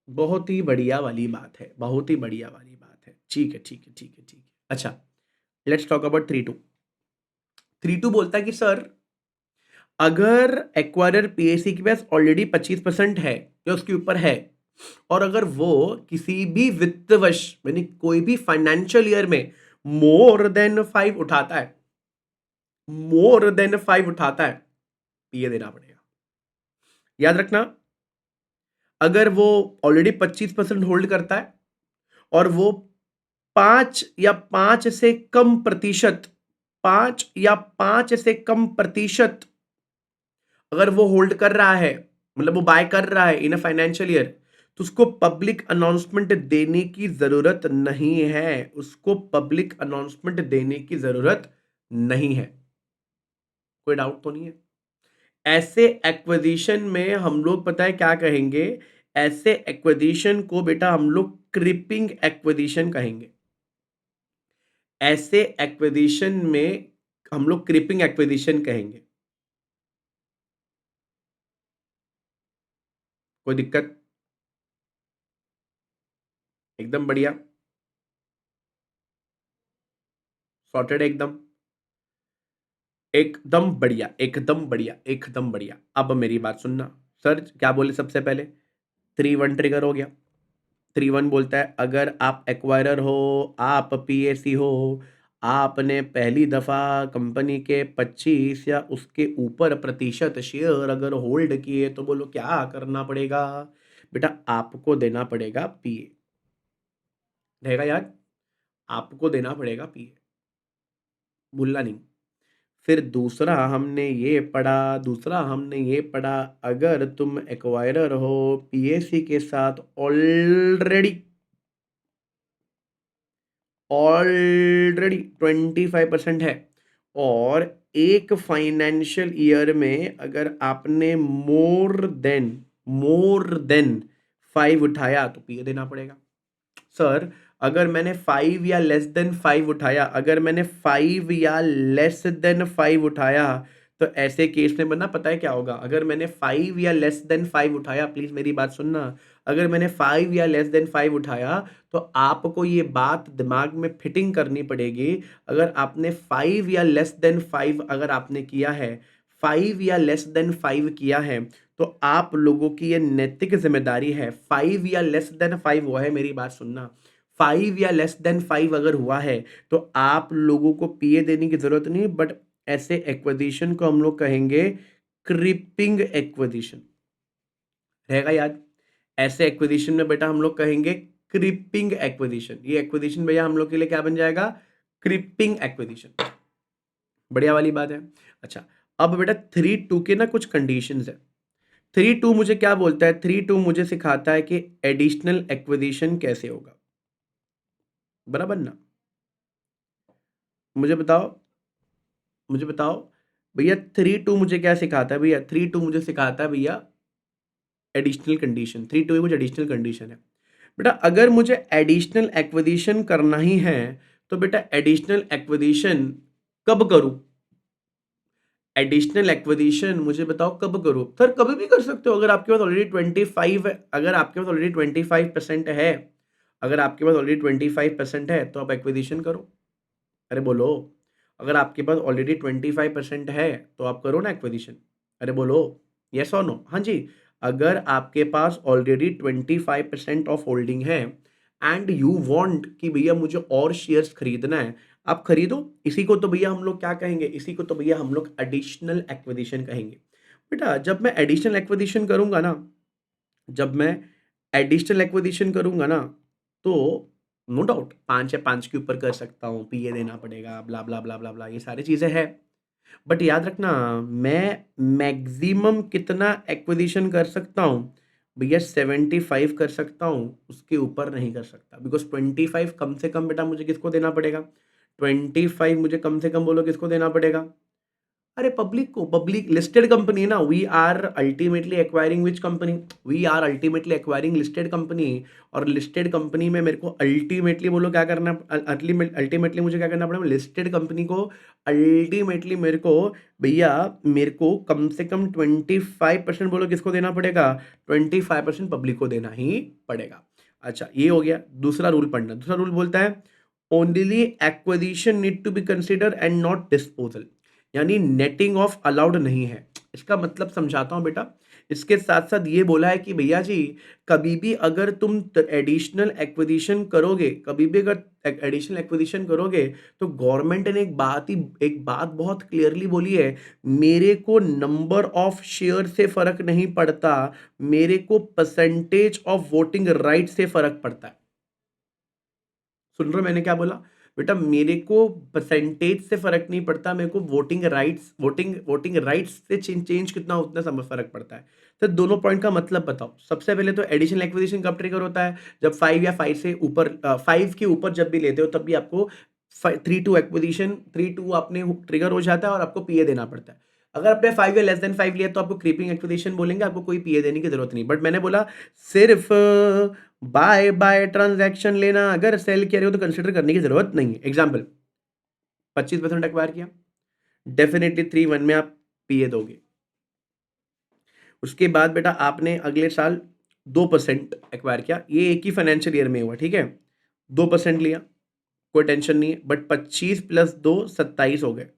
बहुत ही बढ़िया वाली बात है, बहुत ही बढ़िया वाली बात है। ठीक है ठीक है ठीक है ठीक है। अच्छा, लेट्स टॉक अबाउट 3-2। 3-2 बोलता है कि सर अगर एक्वायरर पीएससी के पास ऑलरेडी 25% है या उसके ऊपर है, और अगर वो किसी भी वित्तवश यानी कोई भी फाइनेंशियल ईयर में मोर देन 5 उठाता है, मोर देन 5 उठाता है, पीए देना पड़ेगा। याद रखना, अगर वो ऑलरेडी 25% होल्ड करता है और वो 5 या 5 से कम प्रतिशत अगर वो होल्ड कर रहा है, मतलब वो बाय कर रहा है इन अ फाइनेंशियल ईयर, तो उसको पब्लिक अनाउंसमेंट देने की जरूरत नहीं है। उसको पब्लिक अनाउंसमेंट देने की जरूरत नहीं है। कोई डाउट तो नहीं है? ऐसे एक्विजिशन में हम लोग पता है क्या कहेंगे? ऐसे एक्विजिशन को बेटा हम लोग क्रिपिंग एक्विजिशन कहेंगे। ऐसे एक्विजिशन में हम लोग क्रिपिंग एक्विजिशन कहेंगे। कोई दिक्कत? एकदम बढ़िया, सॉर्टेड एकदम, एकदम बढ़िया एकदम बढ़िया एकदम बढ़िया। अब मेरी बात सुनना। सर क्या बोले सबसे पहले? 3-1 ट्रिगर हो गया। 3-1 बोलता है अगर आप एक्वायरर हो, आप पीएसी हो, आपने पहली दफा कंपनी के 25 या उसके ऊपर प्रतिशत शेयर अगर होल्ड किए तो बोलो क्या करना पड़ेगा? बेटा आपको देना पड़ेगा पीए। रहेगा याद? आपको देना पड़ेगा पीए, भूलना नहीं। फिर दूसरा हमने ये पढ़ा, अगर तुम एक्वायरर हो, पीएसी के साथ ऑलरेडी 25% है, और एक फाइनेंशियल ईयर में अगर आपने मोर देन 5 उठाया तो पीए देना पड़ेगा। सर अगर मैंने 5 या लेस देन 5 उठाया, अगर मैंने 5 या लेस देन 5 उठाया, तो ऐसे केस में बनना पता है क्या होगा? अगर मैंने 5 या लेस देन 5 उठाया, प्लीज मेरी बात सुनना, अगर मैंने 5 या लेस देन 5 उठाया तो आपको ये बात दिमाग में फिटिंग करनी पड़ेगी। अगर आपने 5 या लेस देन 5 अगर आपने किया है, 5 या लेस देन 5 किया है, तो आप लोगों की ये नैतिक जिम्मेदारी है। 5 या लेस देन 5 हुआ है, मेरी बात सुनना, 5 या लेस देन 5 अगर हुआ है तो आप लोगों को पीए देने की जरूरत नहीं, बट ऐसे एक्विजिशन को हम लोग कहेंगे क्रिपिंग एक्विजिशन। रहेगा याद? ऐसे एक्विजिशन में बेटा हम लोग कहेंगे क्रिपिंग एक्विजिशन। ये एक्विजिशन भैया हम लोग के लिए क्या बन जाएगा? Creeping acquisition. बढ़िया वाली बात है। अच्छा, अब बेटा 3-2 के ना कुछ कंडीशंस है। 3-2 मुझे क्या बोलता है? 3-2 मुझे सिखाता है कि एडिशनल एक्विजिशन कैसे होगा। बराबर ना? मुझे बताओ, मुझे बताओ भैया 3-2 मुझे क्या सिखाता है? भैया 3-2 मुझे सिखाता है भैया एडिशनल कंडीशन। 3-2 कुछ एडिशनल कंडीशन है। बेटा अगर मुझे एडिशनल एक्विजिशन करना ही है तो बेटा एडिशनल एक्विजिशन कब करूं? एडिशनल एक्विजिशन मुझे बताओ कब करूं? सर कभी भी कर सकते हो, अगर आपके पास ऑलरेडी 25 है, अगर आपके पास ऑलरेडी 25% है, अगर आपके पास ऑलरेडी 25% है तो आप एक्विजिशन करो। अरे बोलो, अगर आपके पास ऑलरेडी 25% है तो आप करो ना एक्विजिशन। अरे बोलो, यस और नो? हाँ जी, अगर आपके पास ऑलरेडी 25% ऑफ होल्डिंग है एंड यू वांट कि भैया मुझे और शेयर्स खरीदना है, आप खरीदो। इसी को तो भैया हम लोग क्या कहेंगे? इसी को तो भैया हम लोग एडिशनल एक्विजिशन कहेंगे। बेटा जब मैं एडिशनल एक्विजिशन करूंगा ना, जब मैं एडिशनल एक्विजिशन करूंगा ना, तो नो डाउट 5 या 5 के ऊपर कर सकता हूँ, पीए देना पड़ेगा, ब्ला ब्ला ब्ला ब्ला ब्ला, ये सारी चीजें हैं। बट याद रखना, मैं मैक्सिमम कितना एक्विजिशन कर सकता हूँ? भैया 75 कर सकता हूँ, उसके ऊपर नहीं कर सकता। बिकॉज 25 कम से कम बेटा मुझे किसको देना पड़ेगा? 25 मुझे कम से कम बोलो किसको देना पड़ेगा? अरे पब्लिक को। पब्लिक लिस्टेड कंपनी है ना, we are ultimately acquiring which company? We are ultimately acquiring listed company. और लिस्टेड कंपनी में मेरे को अल्टीमेटली बोलो क्या करना? अल्टीमेटली मुझे क्या करना पड़ेगा? लिस्टेड कंपनी को अल्टीमेटली मेरे को, भैया मेरे को कम से कम 25% बोलो किसको देना पड़ेगा? 25% पब्लिक को देना ही पड़ेगा। अच्छा ये हो गया। दूसरा रूल पढ़ना। दूसरा रूल बोलता है only acquisition need to be consider and not disposal, यानी नेटिंग ऑफ अलाउड नहीं है। इसका मतलब समझाता हूं बेटा। इसके साथ साथ ये बोला है कि भैया जी कभी भी अगर तुम एडिशनल एक्विजिशन करोगे, कभी भी अगर एडिशनल एक्विजिशन करोगे, तो गवर्नमेंट ने एक बात बहुत क्लियरली बोली है, मेरे को नंबर ऑफ शेयर से फर्क नहीं पड़ता, मेरे को परसेंटेज ऑफ वोटिंग राइट से फर्क पड़ता है। सुन रहे हो मैंने क्या बोला? बेटा मेरे को परसेंटेज से फर्क नहीं पड़ता, मेरे को वोटिंग राइट्स से चेंज कितना उतना समय फर्क पड़ता है। तो दोनों पॉइंट का मतलब बताओ। सबसे पहले तो एडिशनल एक्विजिशन कब ट्रिगर होता है? जब 5 या 5 से ऊपर, 5 के ऊपर जब भी लेते हो तब भी आपको 3-2 एक्विजिशन 3-2 आपने ट्रिगर हो जाता है और आपको पीए देना पड़ता है। अगर आपने 5 या लेस देन 5 लिया तो आपको क्रीपिंग एक्विजिशन बोलेंगे, आपको कोई पीए देने की जरूरत नहीं। बट मैंने बोला सिर्फ बाय बाय ट्रांजैक्शन लेना, अगर सेल किया रहे हो तो कंसिडर करने की जरूरत नहीं है। एग्जाम्पल 25% एक्वायर किया, डेफिनेटली 3-1 में आप पीए दोगे। उसके बाद बेटा आपने अगले साल 2% एक्वायर किया, ये एक ही फाइनेंशियल ईयर में हुआ, ठीक है, 2% लिया, कोई टेंशन नहीं है। बट 25 + 2 27 हो गए।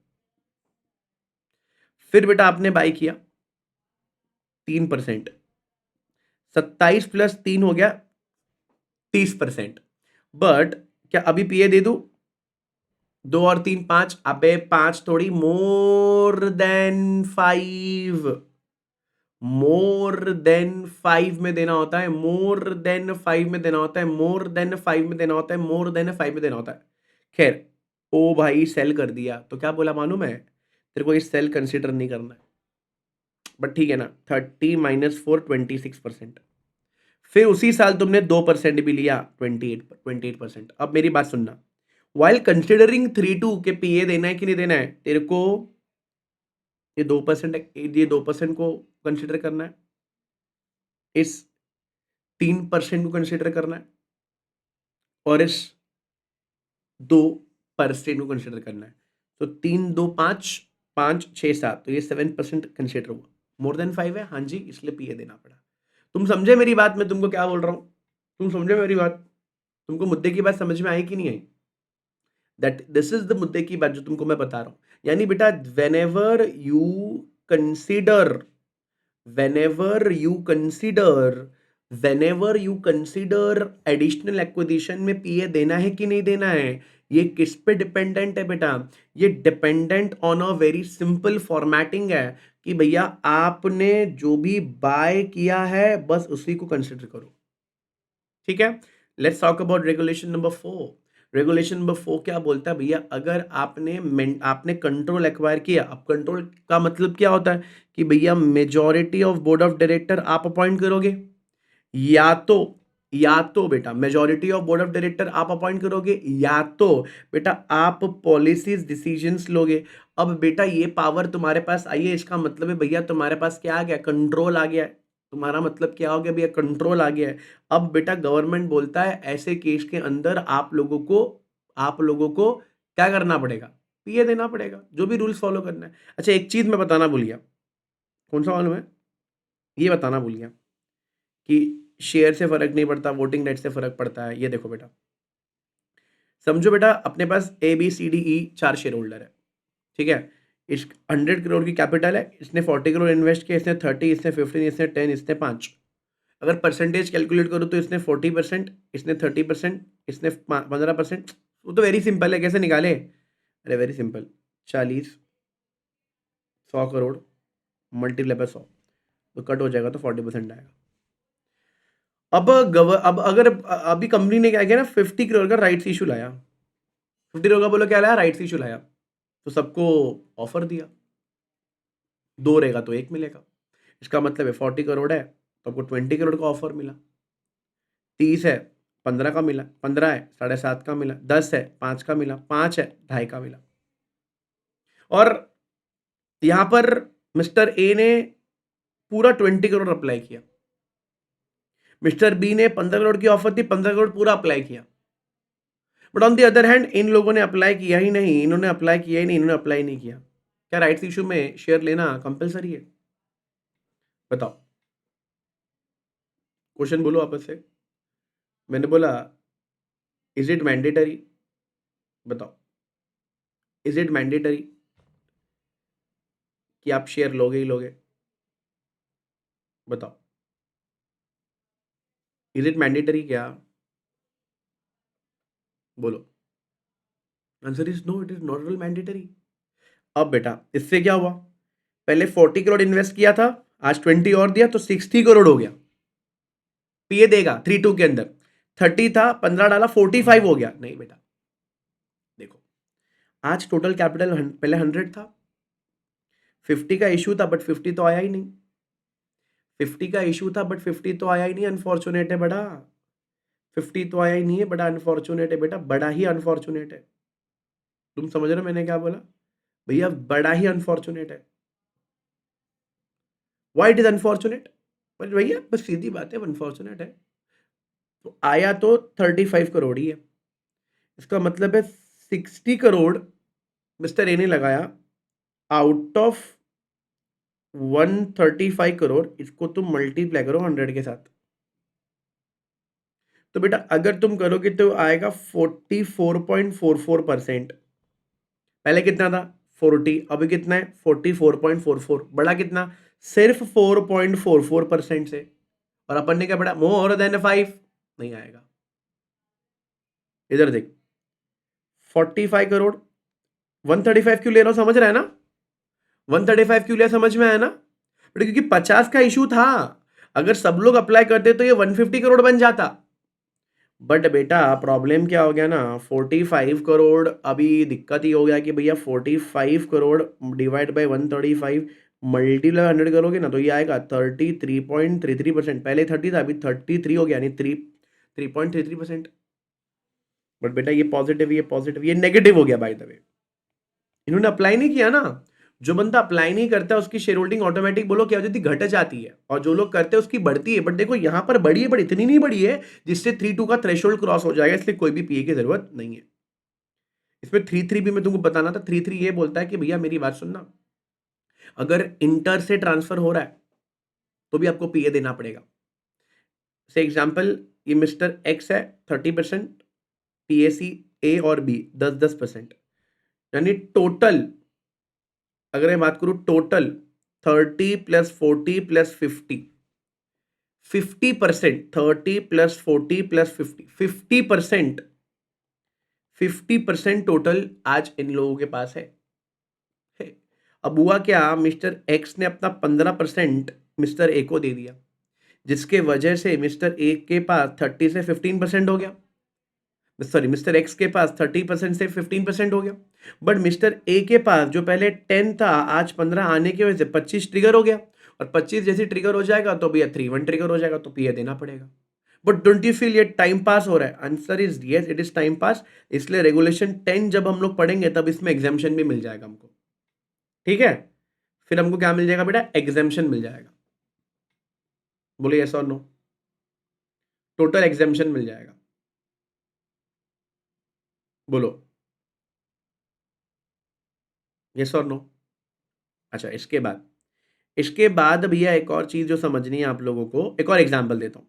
फिर बेटा आपने बाय किया 3%, 27 + 3 हो गया 30%। बट क्या अभी पीए दे दूं? 2 और 3 5, अबे 5 थोड़ी, मोर देन 5, मोर देन 5 में देना होता है, मोर देन 5 में देना होता है, मोर देन 5 में देना होता है, मोर देन 5 में देना होता है। खैर, ओ भाई सेल कर दिया तो क्या बोला मालूम है, तेरे को इस सेल कंसिडर नहीं करना है, बट ठीक है ना, 30 माइनस 4 26%। फिर उसी साल तुमने 2% भी लिया, 28%। अब मेरी बात सुनना, वाइल कंसिडरिंग 3-2 के पीए देना है कि नहीं देना है तेरे को, ये 2%, ये 2% को कंसिडर करना है, इस 3% को कंसिडर करना है, और इस 2% को कंसिडर करना है। तो 3 2 5 5 6 7, तो ये 7% कंसिडर हुआ, मोर देन 5 है, हाँ जी, इसलिए पीए देना पड़ा। तुम समझे मेरी बात, मैं तुमको क्या बोल रहा हूं, तुम समझे मेरी बात, तुमको मुद्दे की बात समझ में आई कि नहीं आई, दैट दिस इज द मुद्दे की बात जो तुमको मैं बता रहा हूं। यानी बेटा, consider whenever you consider whenever you consider additional acquisition में पीए देना है कि नहीं देना है, ये किस पे डिपेंडेंट है बेटा, ये dependent on a very simple formatting है कि भैया आपने जो भी बाय किया है बस उसी को कंसिडर करो, ठीक है। Let's talk about regulation number 4। Regulation number 4 क्या बोलता है भैया, अगर आपने कंट्रोल एक्वायर किया, अब कंट्रोल का मतलब क्या होता है कि भैया majority of board of director आप अपॉइंट करोगे, या तो बेटा majority of board of director आप अपॉइंट करोगे, या तो बेटा आप पॉलिसीज डिसीजंस लोगे। अब बेटा ये पावर तुम्हारे पास आई है, इसका मतलब है भैया तुम्हारे पास क्या आ गया, कंट्रोल आ गया है। तुम्हारा मतलब क्या हो गया भैया, कंट्रोल आ गया है। अब बेटा गवर्नमेंट बोलता है ऐसे केस के अंदर आप लोगों को क्या करना पड़ेगा, पीए देना पड़ेगा, जो भी रूल्स फॉलो करना है। अच्छा, एक चीज मैं बताना भूल गया, कौन सा मालूम है, ये बताना भूल गया कि शेयर से फर्क नहीं पड़ता, वोटिंग राइट से फर्क पड़ता है। ये देखो बेटा, समझो बेटा, अपने पास ABCDE 4 शेयर होल्डर है, ठीक है। इस 100 करोड़ की कैपिटल है, इसने 40 करोड़ इन्वेस्ट किया, इसने 30, इसने 15, इसने 10, इसने 5। अगर परसेंटेज कैलकुलेट करो तो इसने 40%, इसने 30%, इसने 15%। वो तो वेरी सिंपल है, कैसे निकाले, अरे very simple, 40 100 crore multiply by 100, तो कट हो जाएगा, तो 40% आएगा। अब अगर अभी कंपनी ने क्या किया ना, 50 करोड़ का राइट्स इशू लाया, 50 करोड़ का बोलो क्या लाया, राइट्स इशू लाया, तो सबको ऑफर दिया, 2 रहेगा तो 1 मिलेगा। इसका मतलब है 40 करोड़ है तो आपको 20 करोड़ का ऑफर मिला, 30 है 15 का मिला, 15 है 7.5 का मिला, 10 है 5 का मिला, 5 है 2.5 का मिला। और यहां पर मिस्टर ए ने पूरा 20 करोड़ अप्लाई किया, मिस्टर बी ने 15 करोड़ की ऑफर थी, 15 करोड़ पूरा अप्लाई किया। But on the other hand in लोगों ने अप्लाई किया ही नहीं, इन्होंने अप्लाई किया ही नहीं, इन्होंने अप्लाई नहीं किया। क्या राइट्स इशू में शेयर लेना कंपलसरी है, बताओ, क्वेश्चन बोलो आपस से। मैंने बोला इज इट मैंडेटरी, बताओ, इज इट मैंडेटरी कि आप शेयर लोगे ही लोगे, बताओ, इज इट मैंडेटरी क्या, बोलो। Answer is no, it is not mandatory. अब बेटा इससे क्या हुआ, पहले 40 करोड़ इन्वेस्ट किया था, आज 20 और दिया तो 60 करोड़ हो गया, पीए देगा 3-2 के अंदर। 30 था, 15 डाला, 45 हो गया। नहीं बेटा, देखो, आज टोटल कैपिटल पहले 100 था, 50 का इशू था बट 50 तो आया ही नहीं, 50 का इशू था बट 50 तो आया ही नहीं, अनफॉर्चुनेट है बड़ा, 50 तो आया ही नहीं है, बड़ा अनफॉर्चुनेट है बेटा, बड़ा ही अनफॉर्चुनेट है। तुम समझ रहे हो मैंने क्या बोला भैया, बड़ा ही अनफॉर्चुनेट है। व्हाई इट इज अनफॉर्चुनेट, भैया बस सीधी बात है, अनफॉर्चुनेट है। तो आया तो 35 करोड़ ही है, इसका मतलब है 60 करोड़ मिस्टर ए ने लगाया आउट ऑफ 135 करोड़, इसको तुम मल्टीप्लाई करो 100 के साथ, तो बेटा अगर तुम करोगे तो आएगा 44.44%। पहले कितना था 40, अभी कितना है 44.44, बड़ा कितना, सिर्फ 4.44% से। और अपन ने क्या पढ़ा, मोर देन 5 नहीं आएगा। इधर देख, 45 करोड़ 135 क्यों ले रहा हूं, समझ रहा है ना? 135 क्यों लिया, समझ में आया ना? बट क्योंकि 50 का इशू था, अगर सब लोग अप्लाई करते तो ये 150 करोड़ बन जाता। बट बेटा प्रॉब्लम क्या हो गया ना, 45 करोड़, अभी दिक्कत ही हो गया कि भैया 45 करोड़ डिवाइड बाई 135 मल्टीप्लाई 100 करोगे ना तो ये आएगा 33.33%। पहले 30 था, अभी 33 हो गया, यानी 3.33%। बट बेटा ये पॉजिटिव, ये पॉजिटिव, ये नेगेटिव हो गया बाय द वे। इन्होंने अप्लाई नहीं किया ना। जो बंदा अप्लाई नहीं करता उसकी शेयर होल्डिंग ऑटोमेटिक बोलो क्या हो जाती, घट जाती है, और जो लोग करते हैं उसकी बढ़ती है। बट देखो यहां पर बढ़ी है, बट इतनी नहीं बढ़ी है जिससे 3-2 का थ्रेशोल्ड क्रॉस हो जाएगा, इसलिए कोई भी पीए की जरूरत नहीं है। इसमें 3-3 भी मैं तुमको बताना था। 3-3 ये बोलता है कि भैया मेरी बात सुनना, अगर इंटर से ट्रांसफर हो रहा है तो भी आपको पीए देना पड़ेगा। से एग्जाम्पल, ये मिस्टर एक्स है 30%, पीएसी ए और बी 10-10%, यानी टोटल अगर मैं बात करूं total 30 plus 40 plus 50% 30 plus 40 plus 50% 50% total आज इन लोगों के पास है। अब हुआ क्या, मिस्टर एक्स ने अपना 15% मिस्टर ए को दे दिया, जिसके वजह से मिस्टर ए के पास 30 से 15% हो गया, सॉरी मिस्टर एक्स के पास 30% से 15% हो गया। बट मिस्टर ए के पास जो पहले 10 था आज 15 आने की वजह से 25 ट्रिगर हो गया, और 25 जैसे ट्रिगर हो जाएगा तो भैया 3-1 ट्रिगर हो जाएगा, तो पीए देना पड़ेगा। बट डोंट यू फील ये टाइम पास हो रहा है? Answer is yes, it is time pass. इसलिए रेगुलेशन 10 जब हम लोग पढ़ेंगे तब इसमें एग्जामेशन भी मिल जाएगा हमको, ठीक है? फिर हमको क्या मिल जाएगा बेटा, एग्जामेशन मिल जाएगा। बोलिए यस और नो, टोटल एग्जामेशन मिल जाएगा, बोलो यस और नो। अच्छा इसके बाद भैया एक और चीज जो समझनी है आप लोगों को, एक और एग्जांपल देता हूं।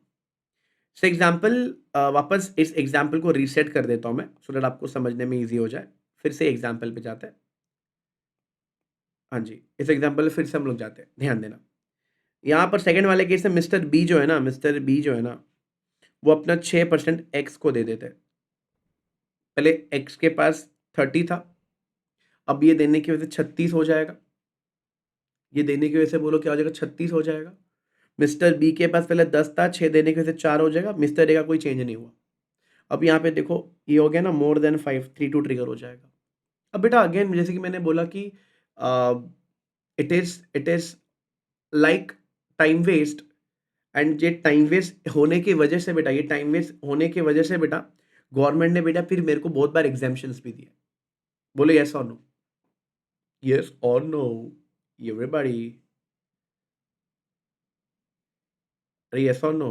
से एग्जांपल, वापस इस एग्जांपल को रीसेट कर देता हूं मैं, सो दैट आपको समझने में इजी हो जाए। फिर से एग्जांपल पे जाते हैं। हाँ जी, इस एग्जांपल फिर से हम लोग जाते हैं, ध्यान देना। यहाँ पर सेकंड वाले केस में मिस्टर बी जो है ना, मिस्टर बी जो है ना, वो अपना 6% एक्स को दे देते हैं। पहले एक्स के पास 30 था, अब ये देने की वजह से 36 हो जाएगा। ये देने की वजह से बोलो क्या हो जाएगा, 36 हो जाएगा। मिस्टर बी के पास पहले 10 था, 6 देने की वजह से 4 हो जाएगा। मिस्टर ए का कोई चेंज नहीं हुआ। अब यहाँ पे देखो ये हो गया ना, मोर देन 5, 3-2 ट्रिगर हो जाएगा। अब बेटा अगेन जैसे कि मैंने बोला कि it is like time waste, and ये टाइम वेस्ट होने की वजह से बेटा, ये टाइम वेस्ट होने की वजह से बेटा गवर्नमेंट ने बेटा फिर मेरे को बहुत बार एग्जाम्पशंस भी दिए। बोलो यस और नो, यस और नो एवरीबॉडी, अरे यस और नो,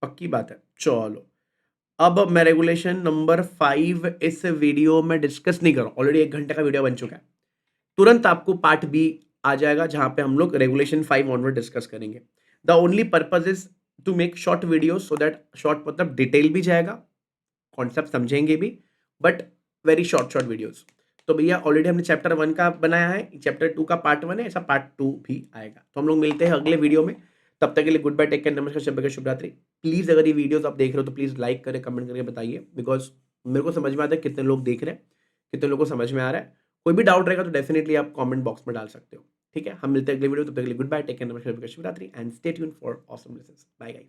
पक्की बात है। चलो अब मैं रेगुलेशन नंबर 5 इस वीडियो में डिस्कस नहीं कर रहा हूं, ऑलरेडी 1 घंटे का वीडियो बन चुका है। तुरंत आपको पार्ट बी आ जाएगा जहां पे हम लोग रेगुलेशन 5 ऑनवर्ड डिस्कस करेंगे। The only purpose is to make short video, so that short मतलब डिटेल भी जाएगा, कॉन्सेप्ट समझेंगे भी, but very short short videos. तो भैया ऑलरेडी हमने चैप्टर 1 का बनाया है, चैप्टर 2 का पार्ट 1 है, ऐसा पार्ट 2 भी आएगा। तो हम लोग मिलते हैं अगले वीडियो में, तब तक के लिए गुड बाय, टेक केयर, नमस्कार, शुभ रात्रि। प्लीज अगर ये वीडियोस आप देख रहे हो तो प्लीज लाइक करें, कमेंट करके बताइए, बिकॉज मेरे को समझ में आता है कितने लोग देख रहे हैं, कितने लोगों को समझ में आ रहा है। कोई भी डाउट रहेगा तो डेफिनेटली आप कमेंट बॉक्स में डाल सकते हो, ठीक है? हम मिलते हैं अगले वीडियो, तब तक के लिए गुड बाय, टेक केयर, नमस्कार, शुभ रात्रि, and stay tuned for awesome lessons. Bye guys.